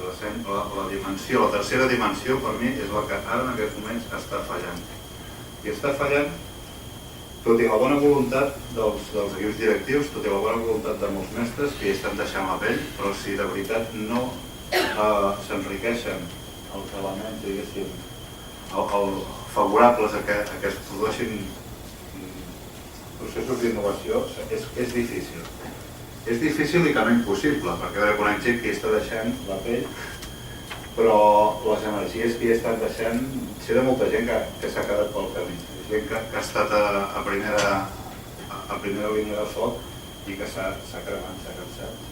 La dimensió, la tercera dimensió, per mi, és la que ara en aquests moments està fallant. I està fallant tot i la bona voluntat dels equips directius, tot i la bona voluntat de molts mestres que hi estan deixant la pell, però si de veritat no s'enriqueixen els elements, diguéssim, favorables a que es produeixin processos d'innovació, és difícil. És difícil i que no impossible, perquè reconec gent que hi està deixant la pell, però les energies que hi estan deixant, sé de molta gent que s'ha quedat pel camí. Gent que ha estat a primera línia de foc i que s'ha cremat, s'ha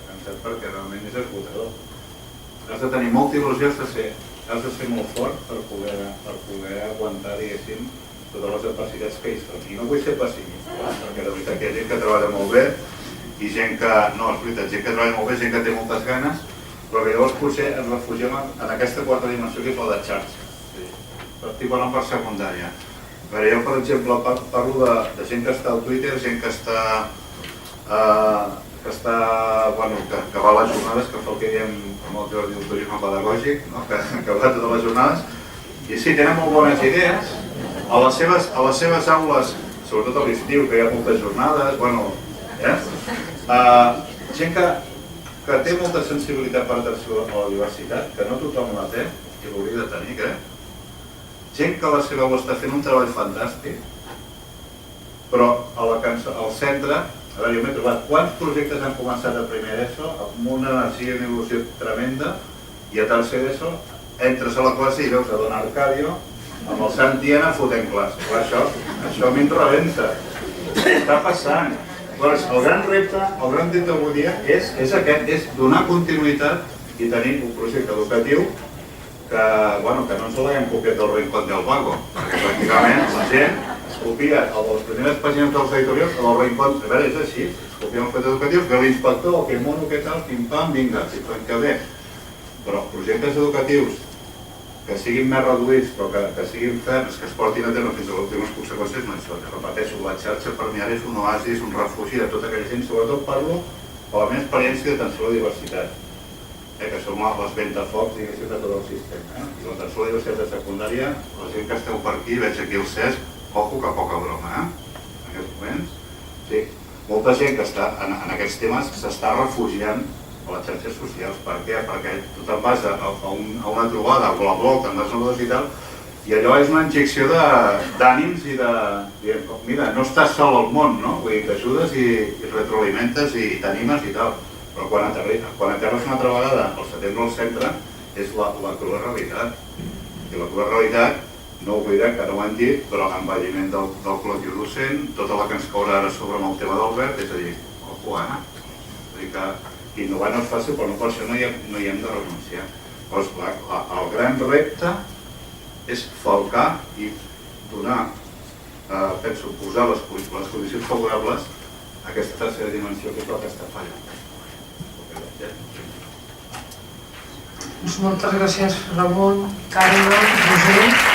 cansat perquè realment és esgotador. Has de tenir molta il·lusió, has de ser molt fort per poder aguantar, diguéssim, totes les adversitats que hi són. I no vull ser pessimista, perquè de veritat hi ha gent que treballa molt bé i gent que, no, és veritat, gent que treballa molt bé, gent que té moltes ganes, però que llavors potser ens refugiem en aquesta 4a dimensió que és la de xarxa. Estic parlant per secundària. Jo, per exemple, parlo de gent que està al Twitter, gent que va a les jornades, que fa el que diem amb el Jordi del turisme pedagògic, que va a totes les jornades, i sí, tenen molt bones idees. A les seves aules, sobretot a l'estiu, que hi ha moltes jornades, gent que té molta sensibilitat per atenció a la diversitat, que no tothom la té, i l'hauria de tenir, crec. Gent que a la seva aula està fent un treball fantàstic, però al centre, jo m'he trobat quants projectes han començat a primer d'ESO amb una energia i una il·lusió tremenda, i a tercer d'ESO entres a la classe i veus a Don Arcadio amb el Santi Ena fotent classe. Això a mi em rebenta. Està passant. El gran repte avui dia és aquest, és donar continuïtat i tenir un projecte educatiu que no ens l'haguem copiat del Rincón del Vago, perquè pràcticament la gent es copia a les primeres pàgines dels editorials, a del Rincón, a veure, és així, es copien els projectes educatius, ve l'inspector, que mono, que tal, pim-pam, vinga, si fan que bé. Però projectes educatius que siguin més reduïts, però que siguin ferms, que es portin a terme fins a les últimes conseqüències, no és això, que repeteixo, la xarxa per mi ara és un oasis, un refugi de tota aquella gent, sobretot parlo per la meva experiència d'atenció a la diversitat, que som les ventafocs, diguéssim, de tot el sistema. I l'atenció a la diversitat de secundària, la gent que esteu per aquí, veig aquí el Cesc, ojo que poca broma, en aquests moments. Sí, molta gent que està en aquests temes s'està refugiant a les xarxes socials. Per què? Perquè tu te'n vas a una trobada, a Blabloc, te'n vas a una i tal, i allò és una injecció d'ànims i de... Mira, no estàs sol al món, no? Vull dir, t'ajudes i retroalimentes i t'animes i tal. Però quan aterres una altra vegada al setembre al centre és la crua realitat. I la crua realitat, no oblidem que no ho hem dit, però envelliment del col·lectiu docent, tota la que ens caurà ara sobre amb el tema del verd, és a dir, ojo, és a dir que innovar no és fàcil, però no per això no hi hem de renunciar. Llavors, el gran repte és falcar i donar, penso, posar les condicions favorables a aquesta tercera dimensió que és la que està fallant. Moltes gràcies, Ramon, Carme, Roser.